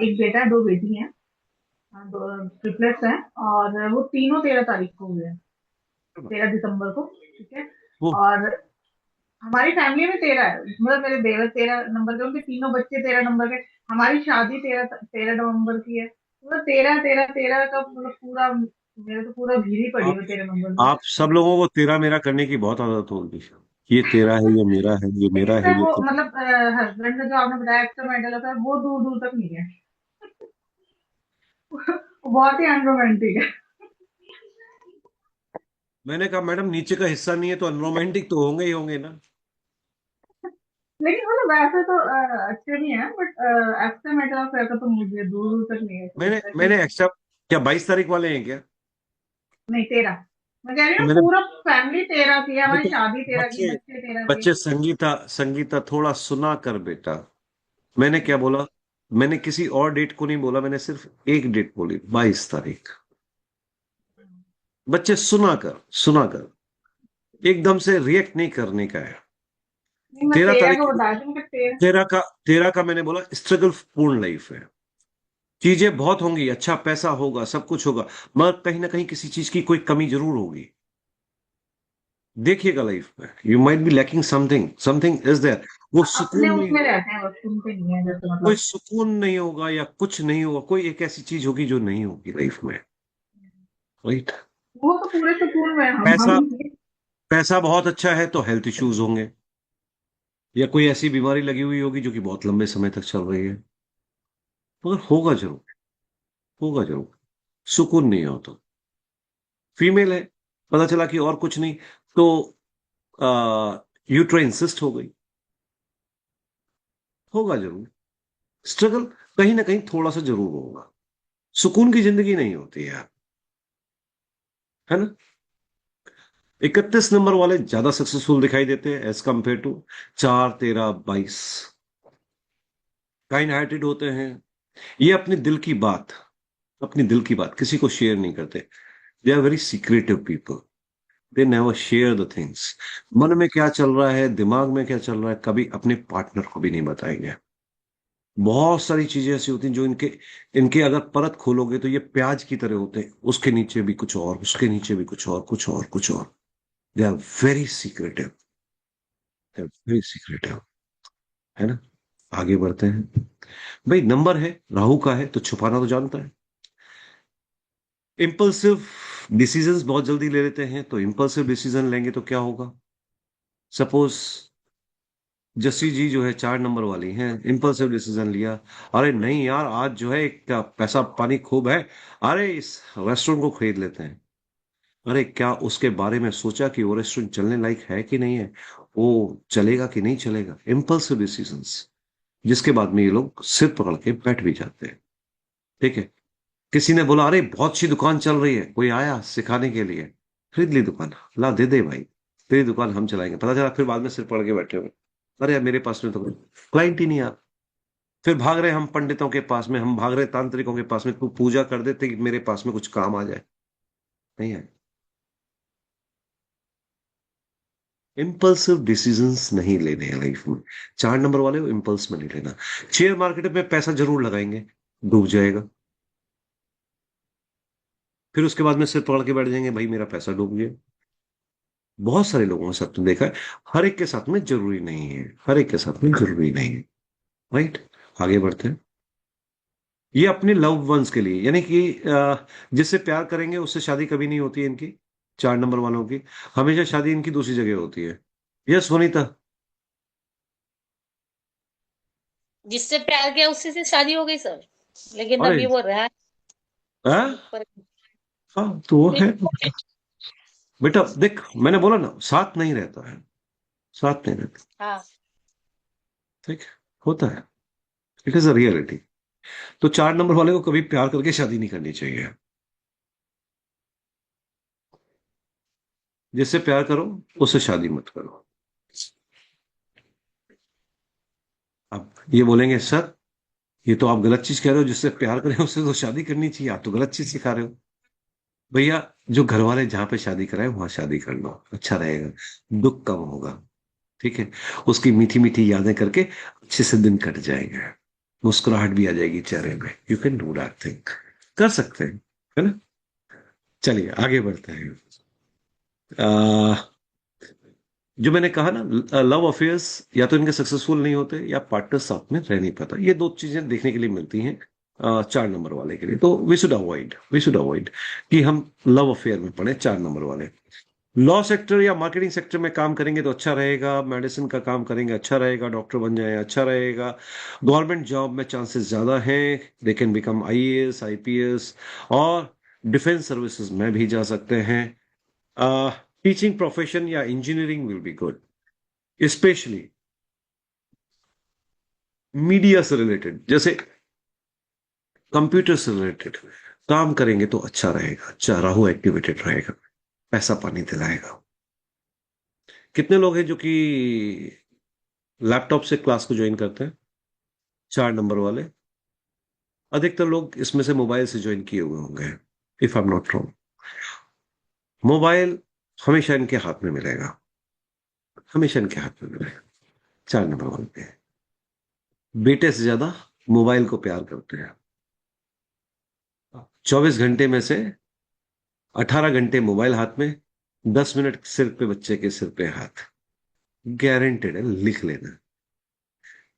Speaker 10: एक बेटा है, दो बेटी हैं। दो ट्रिपलेट्स हैं, और वो तीनों 13 तारीख को हुए हैं, 13 दिसंबर को। ठीक है।
Speaker 1: वो
Speaker 10: और हमारी फैमिली में 13 है, मतलब मेरे देवर 13 नंबर के, उनके तीनों बच्चे 13 नंबर के। हमारी शादी 13 नवंबर की है। मतलब 13 13 13 का मतलब पूरा, मेरे तो पूरा भीड़ ही पड़ी
Speaker 1: आप
Speaker 10: हुई 13 नंबर में।
Speaker 1: आप सब लोगों को तेरा मेरा करने की बहुत आदत होगी। ये तेरा है, ये मेरा है, ये
Speaker 10: लेकिन
Speaker 1: मेरा है,
Speaker 10: सर
Speaker 1: ये
Speaker 10: वो
Speaker 1: तेरा।
Speaker 10: मतलब हस्बैंड का जो आपने बताया एक्स्ट्रा मेडल होता है, वो दूर दूर तक नहीं है। वो बहुत ही अनरोमांटिक है।
Speaker 1: मैंने कहा मैडम नीचे का हिस्सा नहीं है तो अनरोमांटिक तो होंगे ही होंगे ना।
Speaker 10: लेकिन मतलब वैसे तो अच्छे भी हैं, बट एक्स्ट्रा मेडल ऑफ का तो मुझे दूर दूर तक नहीं है, तो
Speaker 1: मैंने
Speaker 10: वैसे
Speaker 1: मैंने एक्स्ट्रा, क्या 22 तारीख वाले हैं क्या?
Speaker 10: नहीं 13। मैं कह रही
Speaker 1: तो
Speaker 10: हूँ
Speaker 1: मैंने
Speaker 10: पूरा फैमिली 13 की है, हमारी
Speaker 1: देखो,
Speaker 10: शादी 13 की,
Speaker 1: बच्चे
Speaker 10: बच्चे 13 के।
Speaker 1: बच्चे संगीता, संगीता थोड़ा सुना कर बेटा। मैंने क्या बोला? मैंने किसी और डेट को नहीं बोला, मैंने सिर्फ एक डेट बोली, 22 तारीख। बच्चे सुना कर, सुना कर, एकदम से रिएक्ट नहीं करने का है।
Speaker 10: नहीं मैं
Speaker 1: तेरह
Speaker 10: 13
Speaker 1: तारीख
Speaker 10: का बता रही हूँ, 13।
Speaker 1: तेरह का मैंने बोला स्ट्रगल पूर्ण लाइफ है। चीजें बहुत होंगी, अच्छा पैसा होगा, सब कुछ होगा, मगर कहीं ना कहीं किसी चीज की कोई कमी जरूर होगी। देखिएगा लाइफ में you might be lacking something, something is there. वो
Speaker 10: अपने
Speaker 1: सुकून नहीं
Speaker 10: उसमें
Speaker 1: होगा,
Speaker 10: रहते हैं, बस सुनते नहीं है जैसे
Speaker 1: कोई
Speaker 10: मतलब।
Speaker 1: सुकून नहीं होगा या कुछ नहीं होगा, कोई एक ऐसी चीज होगी जो नहीं होगी लाइफ में, राइट।
Speaker 10: वो तो पूरे सुकून में हैं हम
Speaker 1: पैसा,
Speaker 10: हम
Speaker 1: पैसा बहुत अच्छा है तो हेल्थ इश्यूज होंगे, या कोई ऐसी बीमारी लगी हुई होगी जो कि बहुत लंबे समय तक चल रही है, मगर होगा जरूर, होगा जरूर। सुकून नहीं हो तो। फीमेल है, पता चला कि और कुछ नहीं, तो यूट्राइन सिस्ट हो गई, होगा जरूर। स्ट्रगल कहीं ना कहीं थोड़ा सा जरूर होगा। सुकून की जिंदगी नहीं होती है, है ना। 31 नंबर वाले ज्यादा सक्सेसफुल दिखाई देते हैं as compare to 4 13 22। Kind hearted होते हैं, ये अपने दिल की बात, अपनी दिल की बात किसी को शेयर नहीं करते। They are very secretive people, they never share the things. मन में क्या चल रहा है, दिमाग में क्या चल रहा है, कभी अपने पार्टनर को भी नहीं बताएंगे। बहुत सारी चीजें ऐसी होती हैं जो इनके इनके अगर परत खोलोगे तो ये प्याज की तरह होते हैं, उसके नीचे भी कुछ और, उसके नीचे भी कुछ और, कुछ और, कुछ और। They are very secretive, they are very secretive, है ना। आगे बढ़ते हैं। भाई नंबर है, राहु का है तो छुपाना तो जानता है। इम्पल्सिव डिसीजंस बहुत जल्दी ले लेते हैं, तो इम्पल्सिव डिसीजन लेंगे तो क्या होगा। सपोज जस्सी जी जो है 4 नंबर वाली हैं, इम्पल्सिव डिसीजन लिया, अरे नहीं यार आज जो है एक पैसा पानी खूब है, अरे इस रेस्टोरेंट को खरीद लेते हैं। अरे क्या उसके बारे में सोचा कि वो रेस्टोरेंट चलने लायक है कि नहीं है, वो चलेगा कि नहीं चलेगा। इम्पल्सिव डिसीजंस, जिसके बाद में ये लोग सिर पकड़ के बैठ भी जाते हैं, ठीक है। किसी ने बोला अरे बहुत अच्छी दुकान चल रही है, कोई आया सिखाने के लिए, खरीद ली दुकान, ला दे दे भाई, तेरी दुकान हम चलाएंगे। पता चला फिर बाद में सिर पकड़ के बैठे हुए, अरे यार मेरे पास में तो क्लाइंट ही नहीं आ। फिर भाग रहे हम पंडितों के पास में, हम भाग रहे तांत्रिकों के पास में, तू पूजा कर देते कि मेरे पास में कुछ काम आ जाए, नहीं है। इम्पल्सिव डिसीजंस नहीं लेने हैं लाइफ में। 4 नंबर वाले इम्पल्स में नहीं लेना। शेयर मार्केट में पैसा जरूर लगाएंगे, डूब जाएगा, फिर उसके बाद में सिर पकड़ के बैठ जाएंगे, भाई मेरा पैसा डूब गया। बहुत सारे लोगों के साथ में देखा है, हर एक के साथ में जरूरी नहीं है, हर एक के साथ में जरूरी नहीं है, राइट। आगे बढ़ते हैं। ये अपने लव वंस के लिए, यानी कि जिससे प्यार करेंगे उससे शादी कभी नहीं होती है इनकी। 4 नंबर वालों की हमेशा शादी इनकी दूसरी जगह होती है। यस वनीता।
Speaker 9: जिससे प्यार किया उसी से शादी हो गई सर, लेकिन
Speaker 1: अरे
Speaker 9: अभी वो रहा
Speaker 1: हाँ
Speaker 9: पर।
Speaker 1: हाँ, तो वो है बेटा। देख मैंने बोला ना, साथ नहीं रहता है, साथ नहीं रहता।
Speaker 9: हाँ
Speaker 1: ठीक, होता है, इट इज अ रियलिटी। तो 4 नंबर वाले को कभी प्यार करके शादी नहीं करनी चाहिए। जिससे प्यार करो उससे शादी मत करो। अब ये बोलेंगे सर ये तो आप गलत चीज कह रहे हो, जिससे प्यार करें उससे तो शादी करनी चाहिए, आप तो गलत चीज सिखा रहे हो। भैया जो घर वाले जहां पे शादी कराए वहां शादी कर लो, अच्छा रहेगा, दुख कम होगा। ठीक है, उसकी मीठी मीठी यादें करके अच्छे से दिन कट जाएंगे, मुस्कुराहट भी आ जाएगी चेहरे पे। You can do that thing, कर सकते हैं, है ना। चलिए आगे बढ़ते हैं। आ, जो मैंने कहा ना, लव अफेयर्स या तो इनके सक्सेसफुल नहीं होते या पार्टनर साथ में रह नहीं पाता, ये दो चीजें देखने के लिए मिलती हैं 4 नंबर वाले के लिए। तो वी शुड अवॉइड कि हम लव अफेयर में पड़े 4 नंबर वाले। लॉ सेक्टर या मार्केटिंग सेक्टर में काम करेंगे तो अच्छा रहेगा, मेडिसिन का काम करेंगे अच्छा रहेगा, डॉक्टर बन जाए अच्छा रहेगा, गवर्नमेंट जॉब में चांसेस ज्यादा हैं, they can become IAS IPS, और डिफेंस सर्विसेज में भी जा सकते हैं। टीचिंग प्रोफेशन या engineering will be good, specially media से रिलेटेड, जैसे कंप्यूटर से रिलेटेड काम करेंगे तो अच्छा रहेगा, अच्छा राहु एक्टिवेटेड रहेगा, पैसा पानी दिलाएगा। कितने लोग हैं जो कि लैपटॉप से क्लास को ज्वाइन करते हैं? 4 नंबर वाले। अधिकतर लोग इसमें से मोबाइल से ज्वाइन किए हुए होंगे, if I am not wrong. Mobile हमेशा इनके हाथ में मिलेगा, हमेशा इनके हाथ में मिलेगा। 4 नंबर वाले बेटे से ज्यादा मोबाइल को प्यार करते हैं। 24 घंटे में से 18 घंटे मोबाइल हाथ में, 10 मिनट सिर पे, बच्चे के सिर पे हाथ, गारंटेड है, लिख लेना।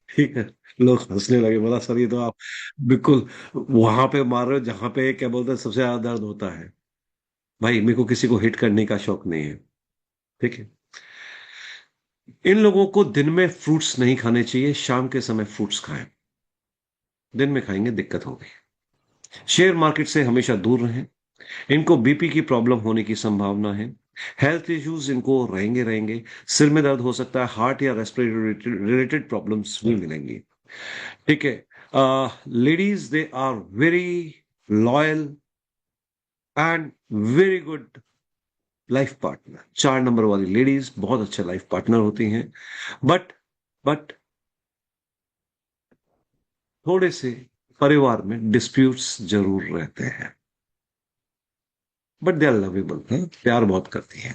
Speaker 1: ठीक है। लोग हंसने लगे, बोला सर ये तो आप बिल्कुल वहां पे मार रहे हो जहां पे क्या बोलते हैं सबसे ज्यादा दर्द होता है। भाई मेरे को किसी को हिट करने का शौक नहीं है। ठीक है। इन लोगों को दिन में फ्रूट्स नहीं खाने चाहिए, शाम के समय फ्रूट्स खाएं, दिन में खाएंगे दिक्कत होगी। शेयर मार्केट से हमेशा दूर रहें, इनको बीपी की प्रॉब्लम होने की संभावना है, हेल्थ इश्यूज इनको रहेंगे रहेंगे, सिर में दर्द हो सकता है, हार्ट या रेस्पिरेटरी रिलेटेड प्रॉब्लम्स भी मिलेंगी। ठीक है। Ladies they are very loyal and very good life partner. 4 number वाली लेडीज बहुत अच्छे लाइफ पार्टनर होती हैं, बट थोड़े से परिवार में डिस्प्यूट्स जरूर रहते हैं, बट दे आर लवेबल। प्यार बहुत करती है,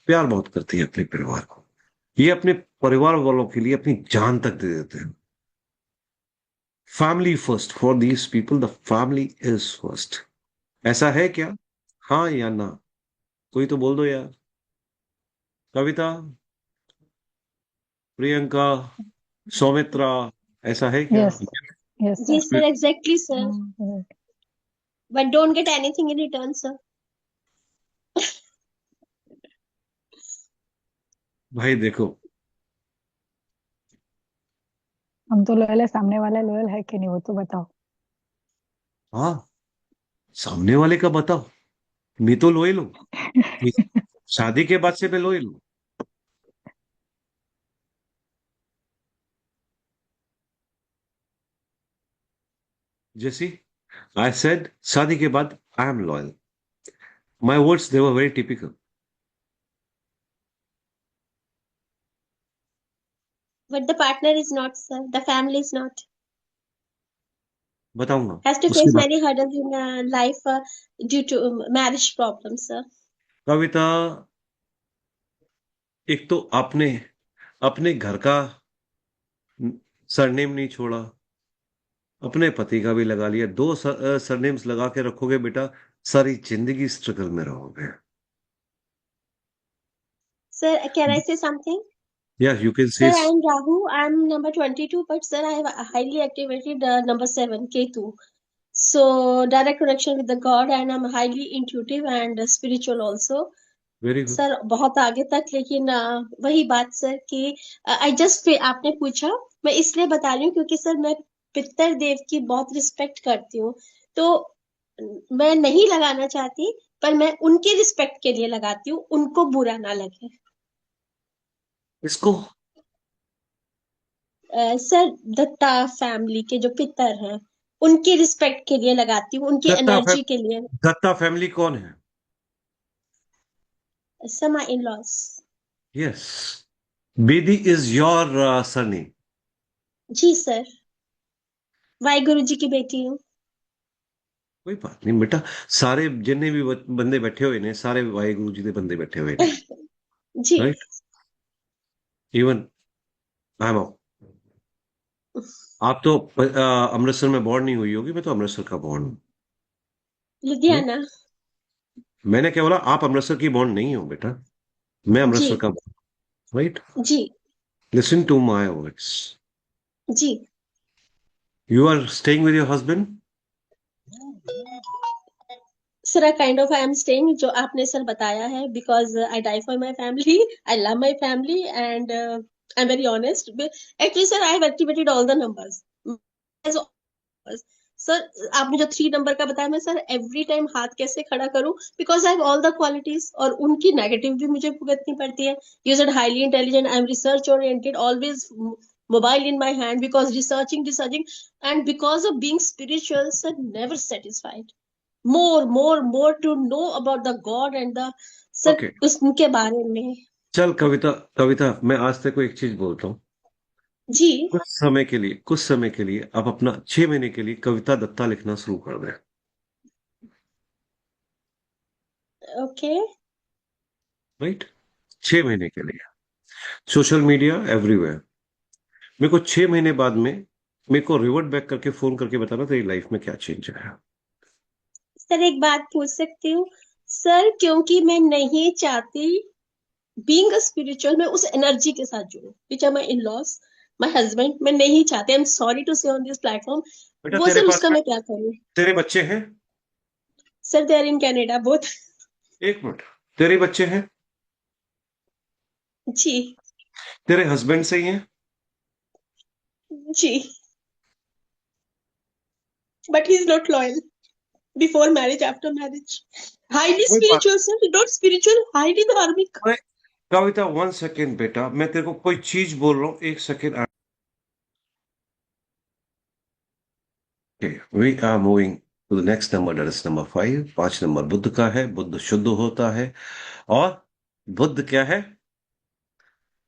Speaker 1: प्यार बहुत करती है अपने परिवार को, ये अपने परिवार वालों के लिए अपनी जान तक दे देते हैं। Family first for these people, the family is first. ऐसा है क्या? हाँ या ना? कोई तो बोल दो यार। कविता, प्रियंका, सौमित्रा, ऐसा है क्या?
Speaker 11: Yes, yes, sir.
Speaker 12: Yes, sir, exactly, sir.
Speaker 11: Right.
Speaker 12: But don't get anything in return, sir.
Speaker 1: भाई देखो,
Speaker 11: हम तो लॉयल है, सामने वाला लॉयल है कि नहीं वो तो बताओ।
Speaker 1: हाँ सामने वाले का बताओ, मैं तो लोई लू, शादी के बाद से मैं लोई लू। जैसी आई सेड, शादी के बाद I am loyal, my words they were very typical.
Speaker 12: But the partner is not, sir. The family is not.
Speaker 1: बताऊंगा
Speaker 12: Has to
Speaker 1: उसके
Speaker 12: face
Speaker 1: बाद।
Speaker 12: many hurdles in life due to marriage problems, sir.
Speaker 1: कविता, एक तो आपने अपने घर का surname नहीं छोड़ा, अपने पति का भी लगा लिया, दो सरनेम्स लगा के रखोगे बेटा, सारी जिंदगी स्ट्रगल में रहोगे।
Speaker 12: Sir, can I say something?
Speaker 1: या यू कैन
Speaker 12: Sir,
Speaker 1: से।
Speaker 12: I am Rahu. I am number 22, but sir, I have highly activated number 7, Ketu. So, direct connection with the God, and I'm highly intuitive and spiritual also.
Speaker 1: Very good.
Speaker 12: Sir बहुत आगे तक, लेकिन वही बात sir कि I just आपने पूछा, मैं इसलिए बता रही हूँ क्योंकि सर मैं पितर देव की बहुत रिस्पेक्ट करती हूँ, तो मैं नहीं लगाना चाहती, पर मैं उनकी रिस्पेक्ट के लिए लगाती हूँ, उनको बुरा ना लगे।
Speaker 1: इसको
Speaker 12: सर दत्ता फैमिली के जो पितर हैं, उनकी रिस्पेक्ट के लिए लगाती हूँ, उनकी एनर्जी के लिए।
Speaker 1: दत्ता फैमिली कौन है?
Speaker 12: Sir my in laws.
Speaker 1: Yes, Bedi is your surname.
Speaker 12: जी सर, वाहिगुरु जी की बेटी हूँ।
Speaker 1: कोई बात नहीं बेटा, सारे जिन्ने भी बंदे बैठे हुए ने सारे वाहिगुरु जी के बंदे बैठे हुए ने,
Speaker 12: जी।
Speaker 1: राइट? इवन आई एम, आप तो अमृतसर में बॉर्न नहीं हुई होगी, मैं तो अमृतसर का बॉर्न हूँ।
Speaker 12: लुधियाना।
Speaker 1: मैंने क्या बोला? आप अमृतसर की बॉर्न नहीं हो बेटा, मैं
Speaker 12: जी।
Speaker 1: अमृतसर का बॉर्न, राइट?
Speaker 12: जी।
Speaker 1: Listen to my words.
Speaker 12: जी।
Speaker 1: You are staying with your husband?
Speaker 12: Sir kind of I am staying, जो आपने सर बताया है, because I die for my family, I love my family, and I am very honest. Actually sir I have activated all the numbers. Sir आपने जो 3 number का बताया, मैं sir every time हाथ कैसे खड़ा करूं, because I have all the qualities, और उनकी नेगेटिव भी मुझे भुगतनी पड़ती है। You said highly intelligent, I am research oriented, always mobile in my hand, because researching, and because of being spiritual, sir, never satisfied. More to know about the God and the sir,
Speaker 1: okay,
Speaker 12: उसके बारे में।
Speaker 1: चल कविता, कविता मैं आज तेरे को एक चीज बोलता हूँ।
Speaker 12: जी।
Speaker 1: कुछ समय के लिए आप अपना 6 महीने के लिए कविता दत्ता लिखना शुरू कर दें,
Speaker 12: ओके।
Speaker 1: राइट? 6 महीने के लिए सोशल मीडिया एवरीवेयर। मेरे को 6 महीने बाद में मेरे को रिवर्ट बैक करके फोन करके बताना तेरी लाइफ में क्या चेंज आया।
Speaker 12: सर एक बात पूछ सकती हूँ सर, क्योंकि मैं नहीं चाहती बीइंग अ स्पिरिचुअल मैं उस एनर्जी के साथ जुड़ूं, which are my in laws, my husband, मैं नहीं चाहती। I am sorry to say on this platform.
Speaker 1: बेटा
Speaker 12: वो
Speaker 1: तेरे
Speaker 12: सर
Speaker 1: पास
Speaker 12: उसका मैं क्या करूँ?
Speaker 1: तेरे बच्चे हैं?
Speaker 12: Sir they are in Canada both.
Speaker 1: एक मिनट, तेरे बच्चे हैं?
Speaker 12: जी।
Speaker 1: तेरे हस्बैंड सही हैं?
Speaker 12: जी। But he is not loyal before marriage, after marriage highly
Speaker 1: कोई बात
Speaker 12: spiritual sir, not spiritual, highly धार्मिक।
Speaker 1: नहीं। कविता 1 सेकेंड बेटा, मैं तेरे को कोई चीज बोल रहा हूँ, 1 second. We are moving to the next number, that is number 5। 5 number Budh का है। बुद्ध शुद्ध होता है, और बुद्ध क्या है?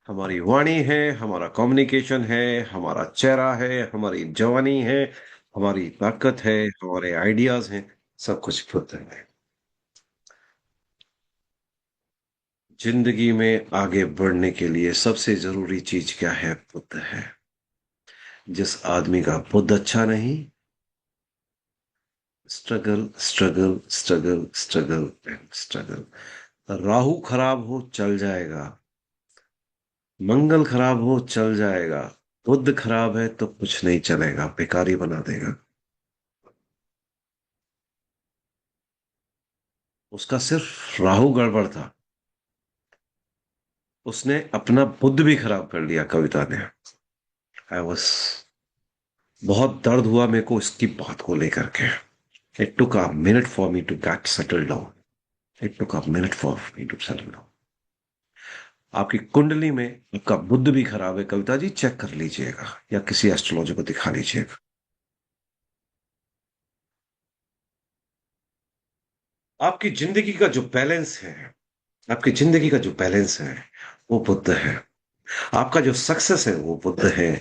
Speaker 1: हमारी वाणी है, हमारा कम्युनिकेशन है, हमारा चेहरा है, हमारी जवानी है, हमारी ताकत है, हमारे आइडियाज हैं, सब कुछ बुद्ध है। जिंदगी में आगे बढ़ने के लिए सबसे जरूरी चीज क्या है? बुद्ध है। जिस आदमी का बुद्ध अच्छा नहीं, struggle struggle struggle struggle and struggle. Rahu खराब हो चल जाएगा, मंगल खराब हो चल जाएगा, बुद्ध खराब है तो कुछ नहीं चलेगा, बेकारी बना देगा। उसका सिर्फ राहु गड़बड़ था, उसने अपना बुद्ध भी खराब कर लिया कविता ने। आई वॉज, बहुत दर्द हुआ मेरे को इसकी बात को लेकर के। It took a minute for me to get settle down. It took a minute for me to settle down. आपकी कुंडली में आपका बुद्ध भी खराब है कविता जी, चेक कर लीजिएगा या किसी एस्ट्रोलॉजर को दिखा लीजिएगा। आपकी जिंदगी का जो बैलेंस है, आपकी जिंदगी का जो बैलेंस है वो बुद्ध है। आपका जो सक्सेस है वो बुद्ध है।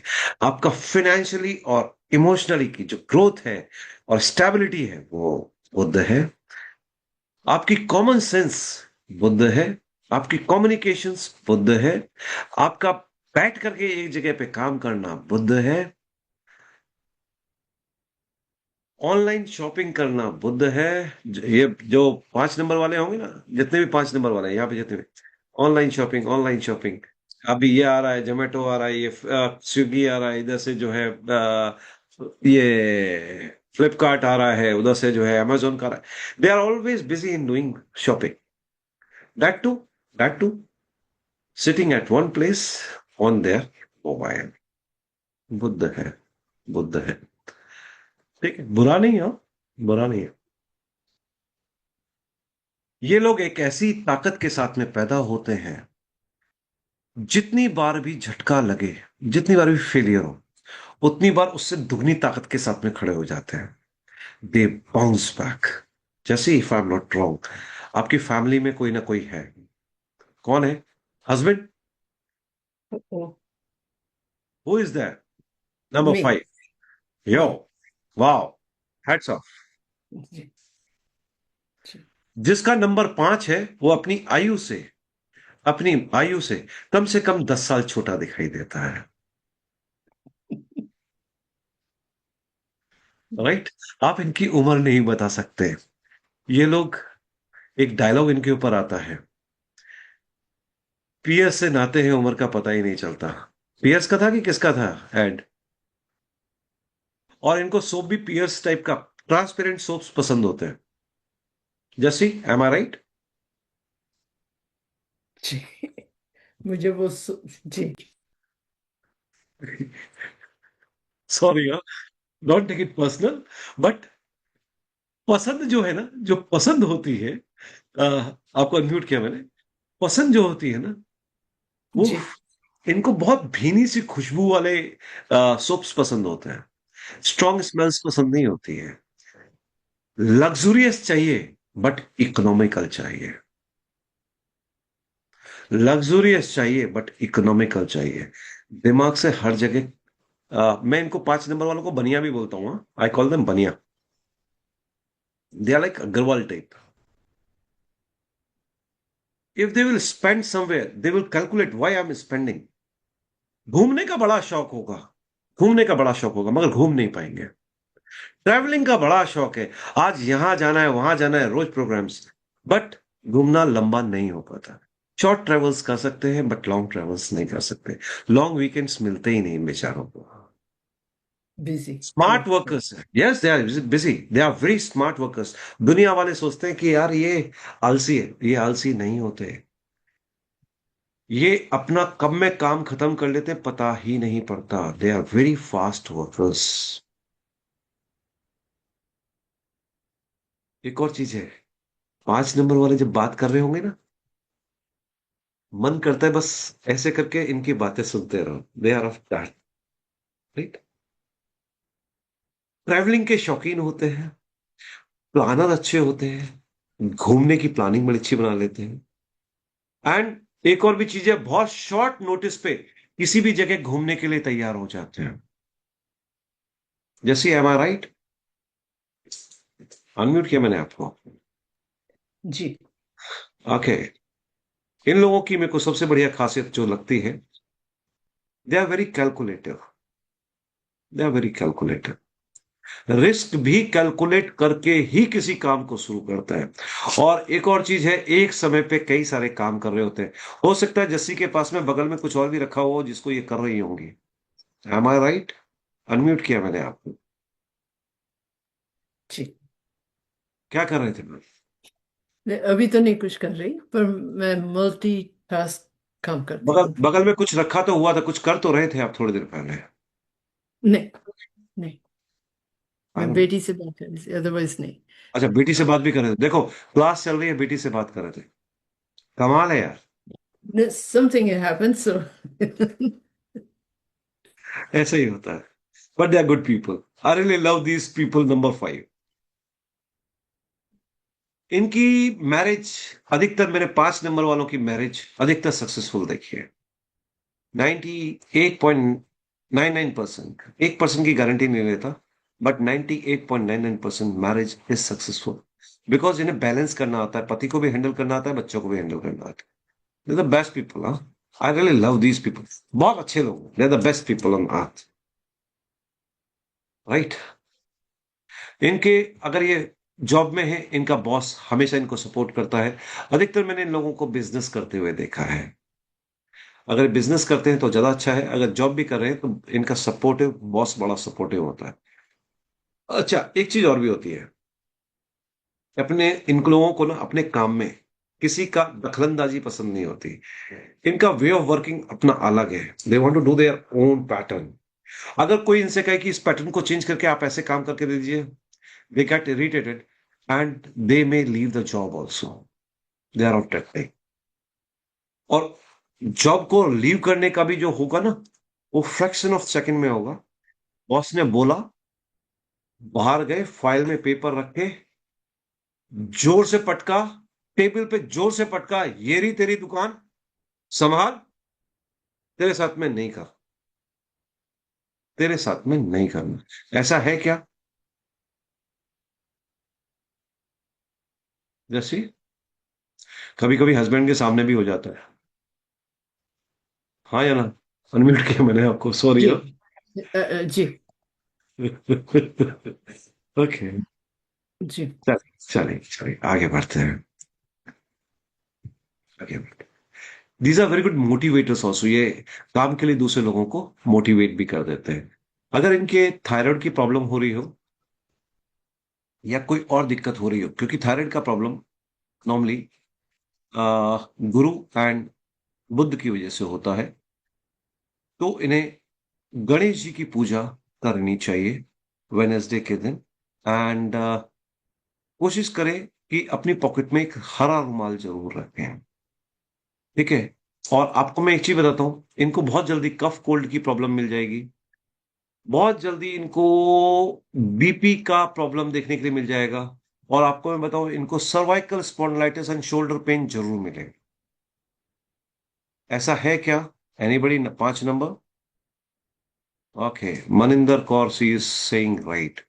Speaker 1: आपका फाइनेंशियली और इमोशनली की जो ग्रोथ है और स्टेबिलिटी है वो बुद्ध है। आपकी कॉमन सेंस बुद्ध है। आपकी कम्युनिकेशंस बुद्ध है। आपका बैठ करके एक जगह पे काम करना बुद्ध है। ऑनलाइन शॉपिंग करना बुद्ध है। ये जो 5 नंबर वाले होंगे ना, जितने भी 5 नंबर वाले हैं यहाँ पे, जितने भी ऑनलाइन शॉपिंग, ऑनलाइन शॉपिंग, अभी ये आ रहा है, जोमेटो आ रहा है, ये स्विगी आ रहा है, इधर से जो है ये फ्लिपकार्ट आ रहा है, उधर से जो है अमेजोन का आ रहा है। They are always busy in doing shopping. That too, sitting at one place on their mobile. Budh है, बुद्ध है। ठीक है, बुरा नहीं है, बुरा नहीं है। ये लोग एक ऐसी ताकत के साथ में पैदा होते हैं, जितनी बार भी झटका लगे, जितनी बार भी फेलियर हो, उतनी बार उससे दुगनी ताकत के साथ में खड़े हो जाते हैं। They bounce back. जैसे if I am not wrong, आपकी फैमिली में कोई ना कोई है, कौन है? Husband? Who is that? Number
Speaker 5: Me.
Speaker 1: 5। Yo, wow, hats off.
Speaker 5: जी, जी।
Speaker 1: जिसका नंबर 5 है, वो अपनी आयु से कम से कम 10 साल छोटा दिखाई देता है। राइट? आप इनकी उम्र नहीं बता सकते। ये लोग, एक डायलॉग इनके ऊपर आता है, पियर्स से नाते हैं, उम्र का पता ही नहीं चलता। पियर्स का था कि किसका था एड? और इनको सोप भी पियर्स टाइप का ट्रांसपेरेंट सोप्स पसंद होते हैं। जैसी, एम आई राइट?
Speaker 5: जी, मुझे वो जी,
Speaker 1: sorry, don't take it personal, but पसंद जो है ना, जो पसंद होती है, आपको अनम्यूट किया मैंने। पसंद जो होती है ना, वो
Speaker 5: जी,
Speaker 1: इनको बहुत भीनी सी खुशबू वाले सोप्स पसंद होते हैं। स्ट्रॉन्ग स्मेल्स पसंद नहीं होती है। लग्जूरियस चाहिए, बट इकोनॉमिकल चाहिए। लग्जूरियस चाहिए, बट इकोनॉमिकल चाहिए। दिमाग से हर जगह। मैं इनको 5 नंबर वालों को बनिया भी बोलता हूँ। आई call them Baniya. They are like Agarwal type. If they will spend somewhere, they will calculate why I am spending. घूमने का बड़ा शौक होगा, मगर घूम नहीं पाएंगे। ट्रैवलिंग का बड़ा शौक है, आज यहां जाना है, वहां जाना है, रोज प्रोग्राम्स, बट घूमना लंबा नहीं हो पाता। शॉर्ट ट्रेवल्स कर सकते हैं, बट लॉन्ग ट्रेवल्स नहीं कर सकते। लॉन्ग वीकेंड्स मिलते ही नहीं इन बेचारों को।
Speaker 5: बिजी।
Speaker 1: स्मार्ट वर्कर्स है, yes, they are busy, they are very smart workers. दुनिया वाले सोचते हैं कि यार ये आलसी है। ये आलसी नहीं होते। ये अपना कब में काम खत्म कर लेते हैं, पता ही नहीं पड़ता। They are very fast workers. एक और चीज है, 5 नंबर वाले जब बात कर रहे होंगे ना, मन करता है बस ऐसे करके इनकी बातें सुनते रहो। They are of that, right? Travelling के शौकीन होते हैं, प्लानर अच्छे होते हैं, घूमने की प्लानिंग बड़ी अच्छी बना लेते हैं। एंड एक और भी चीज है, बहुत शॉर्ट नोटिस पे किसी भी जगह घूमने के लिए तैयार हो जाते हैं। जैसे, एम आई राइट? अनम्यूट किया मैंने आपको।
Speaker 5: जी,
Speaker 1: ओके। इन लोगों की मेरे को सबसे बढ़िया खासियत जो लगती है, they are very calculative. They are very calculative. Risk भी कैलकुलेट करके ही किसी काम को शुरू करता है। और एक और चीज है, एक समय पे कई सारे काम कर रहे होते हैं। हो सकता है जस्सी के पास में बगल में कुछ और भी रखा हो जिसको ये कर रही होंगी। M I right? अनम्यूट किया मैंने आपको।
Speaker 5: जी।
Speaker 1: क्या कर रहे थे मैम?
Speaker 5: अभी तो नहीं कुछ कर रही, पर मैं मल्टी टास्क काम करती
Speaker 1: बगल
Speaker 5: हूँ।
Speaker 1: बगल में कुछ रखा तो हुआ था, कुछ कर तो रहे थे आप थोड़ी देर पहले।
Speaker 5: नहीं, नहीं, मैं बेटी से बात कर रही थी, अदरवाइज नहीं।
Speaker 1: अच्छा, बेटी से बात भी कर रहे थे। देखो, क्लास चल रही है, बेटी से बात कर रहे थे। कमाल है यार।
Speaker 5: Something had happened, so
Speaker 1: ऐसा ही होता है, but they are good people. I really love these people. Number 5, इनकी मैरिज, अधिकतर मैंने 5 नंबर वालों की मैरिज अधिकतर सक्सेसफुल देखी है। 98.99%, 1% की गारंटी नहीं लेता, but 98.99% marriage is successful. Because इन्हें बैलेंस करना आता है, पति को भी हैंडल करना आता है, बच्चों को भी हैंडल करना आता है। They are the best people. I really love these people. बहुत अच्छे लोग, they are the best people on earth, right? इनके, अगर ये जॉब में है, इनका बॉस हमेशा इनको सपोर्ट करता है। अधिकतर मैंने इन लोगों को बिजनेस करते हुए देखा है। अगर बिजनेस करते हैं तो ज्यादा अच्छा है, अगर जॉब भी कर रहे हैं तो इनका सपोर्टिव बॉस बड़ा सपोर्टिव होता है। अच्छा, एक चीज और भी होती है, अपने इन लोगों को ना अपने काम में किसी का दखलंदाजी पसंद नहीं होती। इनका वे ऑफ वर्किंग अपना अलग है। They want to do their own pattern. अगर कोई इनसे कहे कि इस पैटर्न को चेंज करके आप ऐसे काम करके दे दीजिए, they get irritated and they may leave the job also. They are not technique. और जॉब को लीव करने का भी जो होगा ना, वो फ्रैक्शन ऑफ सेकंड में होगा। बॉस ने बोला, बाहर गए, फाइल में पेपर रखे, जोर से पटका, टेबल पे जोर से पटका, ये रही तेरी दुकान, संभाल, तेरे साथ में नहीं कर, तेरे साथ में नहीं करना। ऐसा है क्या? जैसे कभी कभी हस्बैंड के सामने भी हो जाता है। हाँ या ना? अनम्यूट किया मैंने आपको, सॉरी।
Speaker 5: जी जी
Speaker 1: ओके,
Speaker 5: जी
Speaker 1: चलिए चलिए आगे बढ़ते हैं, आगे बढ़ते हैं। These are very good motivators also. ये काम के लिए दूसरे लोगों को मोटिवेट भी कर देते हैं। अगर इनके थायराइड की प्रॉब्लम हो रही हो या कोई और दिक्कत हो रही हो, क्योंकि थायराइड का problem normally Guru and Buddha की वजह से होता है, तो इन्हें गणेश जी की पूजा करनी चाहिए वेनेसडे के दिन। एंड कोशिश करें कि अपनी पॉकेट में एक हरा रुमाल जरूर रखें, ठीक है। और आपको मैं एक चीज बताता हूं, इनको बहुत जल्दी कफ कोल्ड की प्रॉब्लम मिल जाएगी, बहुत जल्दी इनको बीपी का प्रॉब्लम देखने के लिए मिल जाएगा, और आपको मैं बताऊं, इनको cervical spondylitis and shoulder pain जरूर मिलेगा। ऐसा है क्या? Anybody? 5 number. Okay, Maninder Kaur she is saying right.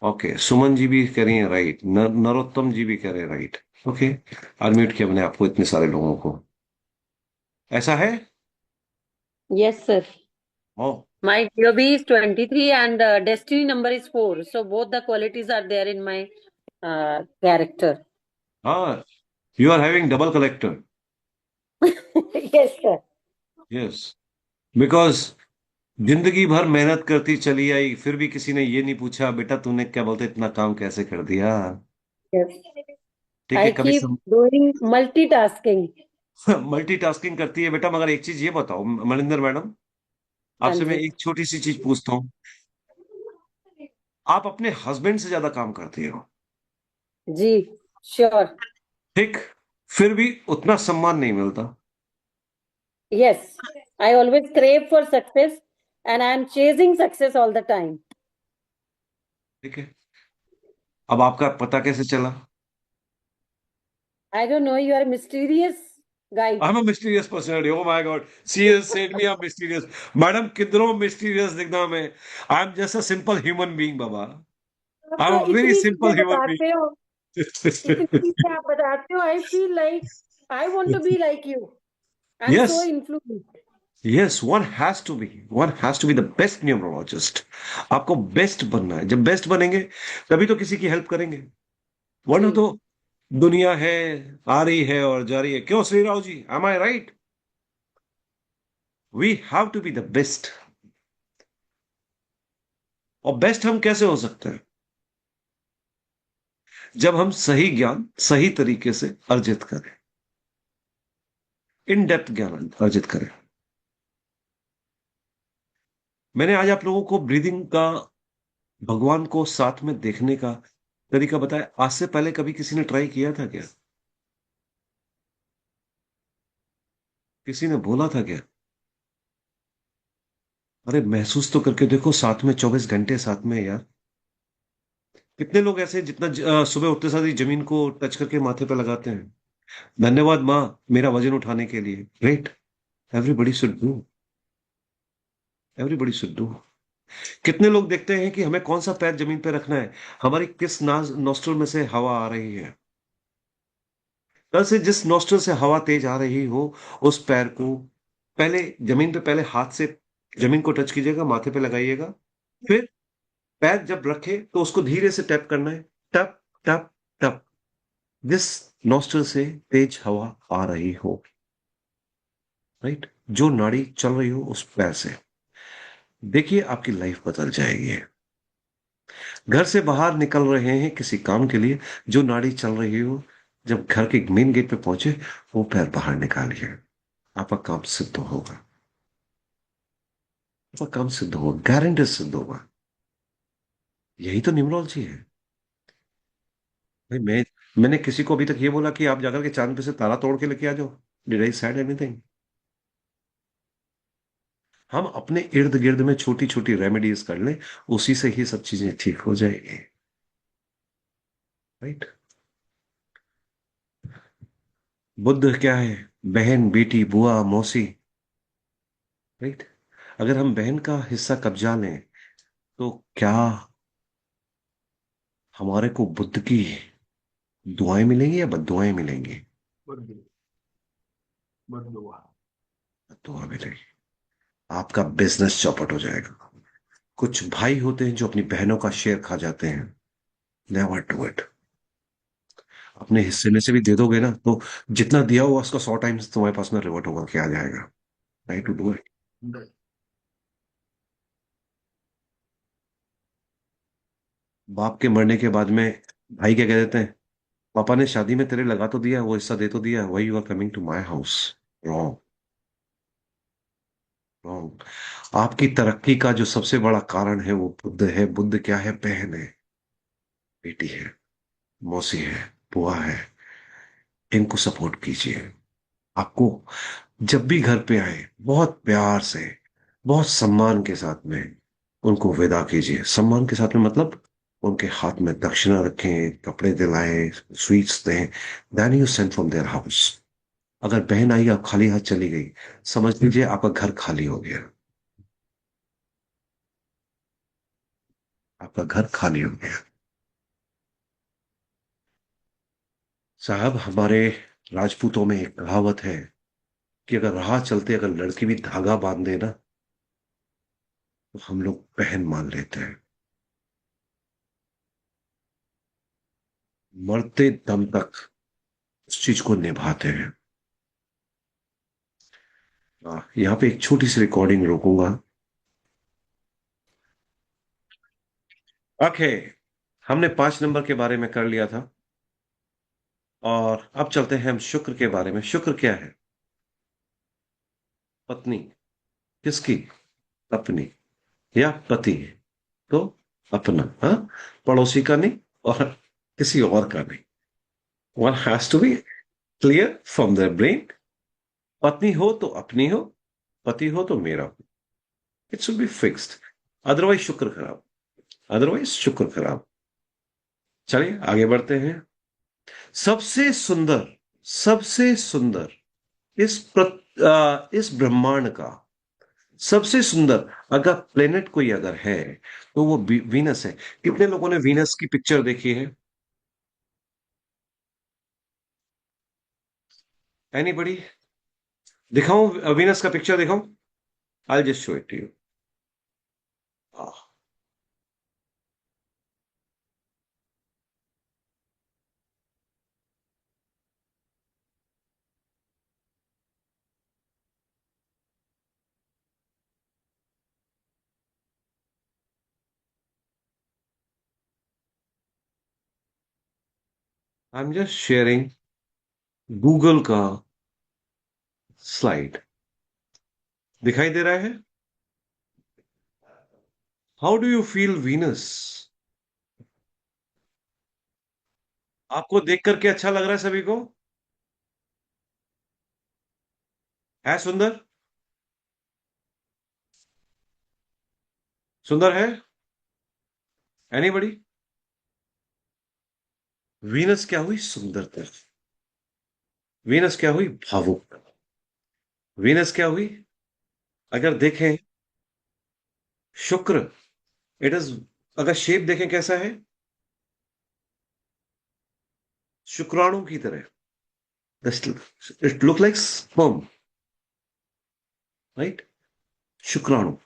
Speaker 1: Okay, Suman ji भी कह रही हैं राइट, नरोत्तम जी भी कह रहे हैं राइट। ओके, अनम्यूट किया मैंने आपको इतने सारे लोगों को। ऐसा है?
Speaker 6: Yes, sir.
Speaker 1: Oh,
Speaker 13: My DOB is 23 and destiny number is 4. So both the qualities are there in my character.
Speaker 1: हाँ, you are having double collector.
Speaker 13: Yes, sir.
Speaker 1: Yes, because जिंदगी भर मेहनत करती चली आई, फिर भी किसी ने ये नहीं पूछा बेटा तूने क्या बोलते इतना काम कैसे कर दिया।
Speaker 13: Yes.
Speaker 1: ठीक है,
Speaker 13: I
Speaker 1: कभी
Speaker 13: keep doing multitasking.
Speaker 1: मल्टीटास्किंग करती है बेटा। मगर एक चीज ये बताओ मनिंदर मैडम,
Speaker 13: हाँ
Speaker 1: आपसे मैं
Speaker 13: जी
Speaker 1: एक छोटी सी चीज पूछता हूँ, आप अपने हस्बैंड से ज्यादा काम करती हो,
Speaker 13: जी sure.
Speaker 1: ठीक, फिर भी उतना सम्मान नहीं मिलता।
Speaker 13: Yes. I always crave for success and I am chasing success all the time.
Speaker 1: ठीक है, अब आपका पता कैसे चला?
Speaker 13: I don't know, you are a mysterious guy.
Speaker 1: I'm a mysterious personality. Oh my God. She has said me I'm mysterious. Madam कितनों mysterious दिखना मैं? I'm just a simple human being, Baba. I'm
Speaker 13: आप
Speaker 1: a very
Speaker 13: इतनी
Speaker 1: simple
Speaker 13: चीजें
Speaker 1: human being.
Speaker 13: बताते हो, इतनी चीजें आप बताते हो, I feel like I want to be like you. I'm so
Speaker 1: Yes,
Speaker 13: influenced.
Speaker 1: yes, one has to be the best numerologist. आपको बेस्ट बनना है। जब बेस्ट बनेंगे तभी तो किसी की हेल्प करेंगे, वरना
Speaker 13: जी
Speaker 1: तो दुनिया है, आ रही है और जा रही है। क्यों Shri Rao ji? Am I right? We have to be the best. और बेस्ट हम कैसे हो सकते हैं? जब हम सही ज्ञान सही तरीके से अर्जित करें, इन डेप्थ ज्ञान अर्जित करें। मैंने आज आप लोगों को ब्रीदिंग का, भगवान को साथ में देखने का तरीका बताया। आज से पहले कभी किसी ने ट्राई किया था क्या? किसी ने बोला था क्या? अरे महसूस तो करके देखो, साथ में 24 घंटे साथ में यार। कितने लोग ऐसे जितना सुबह उठते साथ ही जमीन को टच करके माथे पे लगाते हैं, धन्यवाद माँ मेरा वजन उठाने के लिए। Great, everybody should do, everybody should do. कितने लोग देखते हैं कि हमें कौन सा पैर जमीन पे रखना है, हमारी किस नॉस्ट्रल में से हवा आ रही है। कल से जिस नॉस्ट्रल से हवा तेज आ रही हो, उस पैर को पहले जमीन पे, पहले हाथ से जमीन को टच कीजिएगा, माथे पे लगाइएगा, फिर पैर जब रखे तो उसको धीरे से टैप करना है, टप टप टप, जिस नॉस्ट्रल से तेज हवा आ रही हो, राइट, जो नाड़ी चल रही हो उस पैर से। देखिए आपकी लाइफ बदल जाएगी। घर से बाहर निकल रहे हैं किसी काम के लिए, जो नाड़ी चल रही हो जब घर के मेन गेट पे पहुंचे, वो पैर बाहर निकालिए, आपका काम सिद्ध होगा, आपका काम सिद्ध होगा, गारंटी सिद्ध होगा। यही तो न्यूमरोलॉजी है भाई। मैंने किसी को अभी तक ये बोला कि आप जाकर के चांद पे से तारा तोड़ के लेके आ जाओ? Did I said anything? हम अपने इर्द गिर्द में छोटी छोटी रेमेडीज कर लें, उसी से ही सब चीजें ठीक हो जाएगी। राइट? बुद्ध क्या है? बहन, बेटी, बुआ, मौसी। राइट? अगर हम बहन का हिस्सा कब्जा लें तो क्या हमारे को बुद्ध की दुआएं मिलेंगी या बद्दुआएं मिलेंगी? बद्दुआ मिलेगी। आपका बिजनेस चौपट हो जाएगा। कुछ भाई होते हैं जो अपनी बहनों का शेयर खा जाते हैं। Never do it. अपने हिस्से में से भी दे दोगे ना, तो जितना दिया हुआ उसका 100 टाइम्स तुम्हारे पास में रिवर्ट होगा के आ जाएगा। Try to do it. बाप के मरने के बाद में भाई क्या कह देते हैं? पापा ने शादी में तेरे लगा तो दिया, वो हिस्सा दे तो दिया, why you are coming to my house? Wrong, wrong. आपकी तरक्की का जो सबसे बड़ा कारण है वो बुद्ध है। बुद्ध क्या है? बहन है, बेटी है, मौसी है, बुआ है। इनको सपोर्ट कीजिए। आपको जब भी घर पे आए, बहुत प्यार से, बहुत सम्मान के साथ में उनको विदा कीजिए। सम्मान के साथ में मतलब उनके हाथ में दक्षिणा रखें, कपड़े दिलाएं, स्वीट्स दें। Then you send from their house. अगर बहन आई और खाली हाथ चली गई, समझ लीजिए आपका घर खाली हो गया, आपका घर खाली हो गया। साहब, हमारे राजपूतों में एक कहावत है कि अगर राह चलते अगर लड़की भी धागा बांध दे ना, तो हम लोग बहन मान लेते हैं। मरते दम तक उस चीज को निभाते हैं। यहाँ पे एक छोटी सी रिकॉर्डिंग रोकूंगा। ओके, हमने 5 नंबर के बारे में कर लिया था, और अब चलते हैं हम शुक्र के बारे में। शुक्र क्या है? पत्नी। किसकी? अपनी, या पति तो अपना। हाँ, पड़ोसी का नहीं और किसी और का नहीं। One has to be clear from the brain. पत्नी हो तो अपनी हो, पति हो तो मेरा हो। It should be fixed, otherwise शुक्र खराब, अदरवाइज शुक्र खराब। चलिए आगे बढ़ते हैं। सबसे सुंदर, सबसे सुंदर इस ब्रह्मांड का सबसे सुंदर अगर प्लेनेट कोई अगर है तो वो वीनस है। कितने लोगों ने वीनस की पिक्चर देखी है? एनीबडी? दिखाऊं वीनस का पिक्चर दिखाऊं? I just show it to you. I am just sharing Google का स्लाइड। दिखाई दे रहा है? How do you feel Venus? आपको देख करके अच्छा लग रहा है सभी को? है सुंदर? सुंदर है? एनीबडी? वीनस क्या हुई? सुंदरता। वीनस क्या हुई? भावुक। वीनस क्या हुई? अगर देखें शुक्र, इट इज, अगर शेप देखें कैसा है? शुक्राणु की तरह। It look like sperm, right? शुक्राणु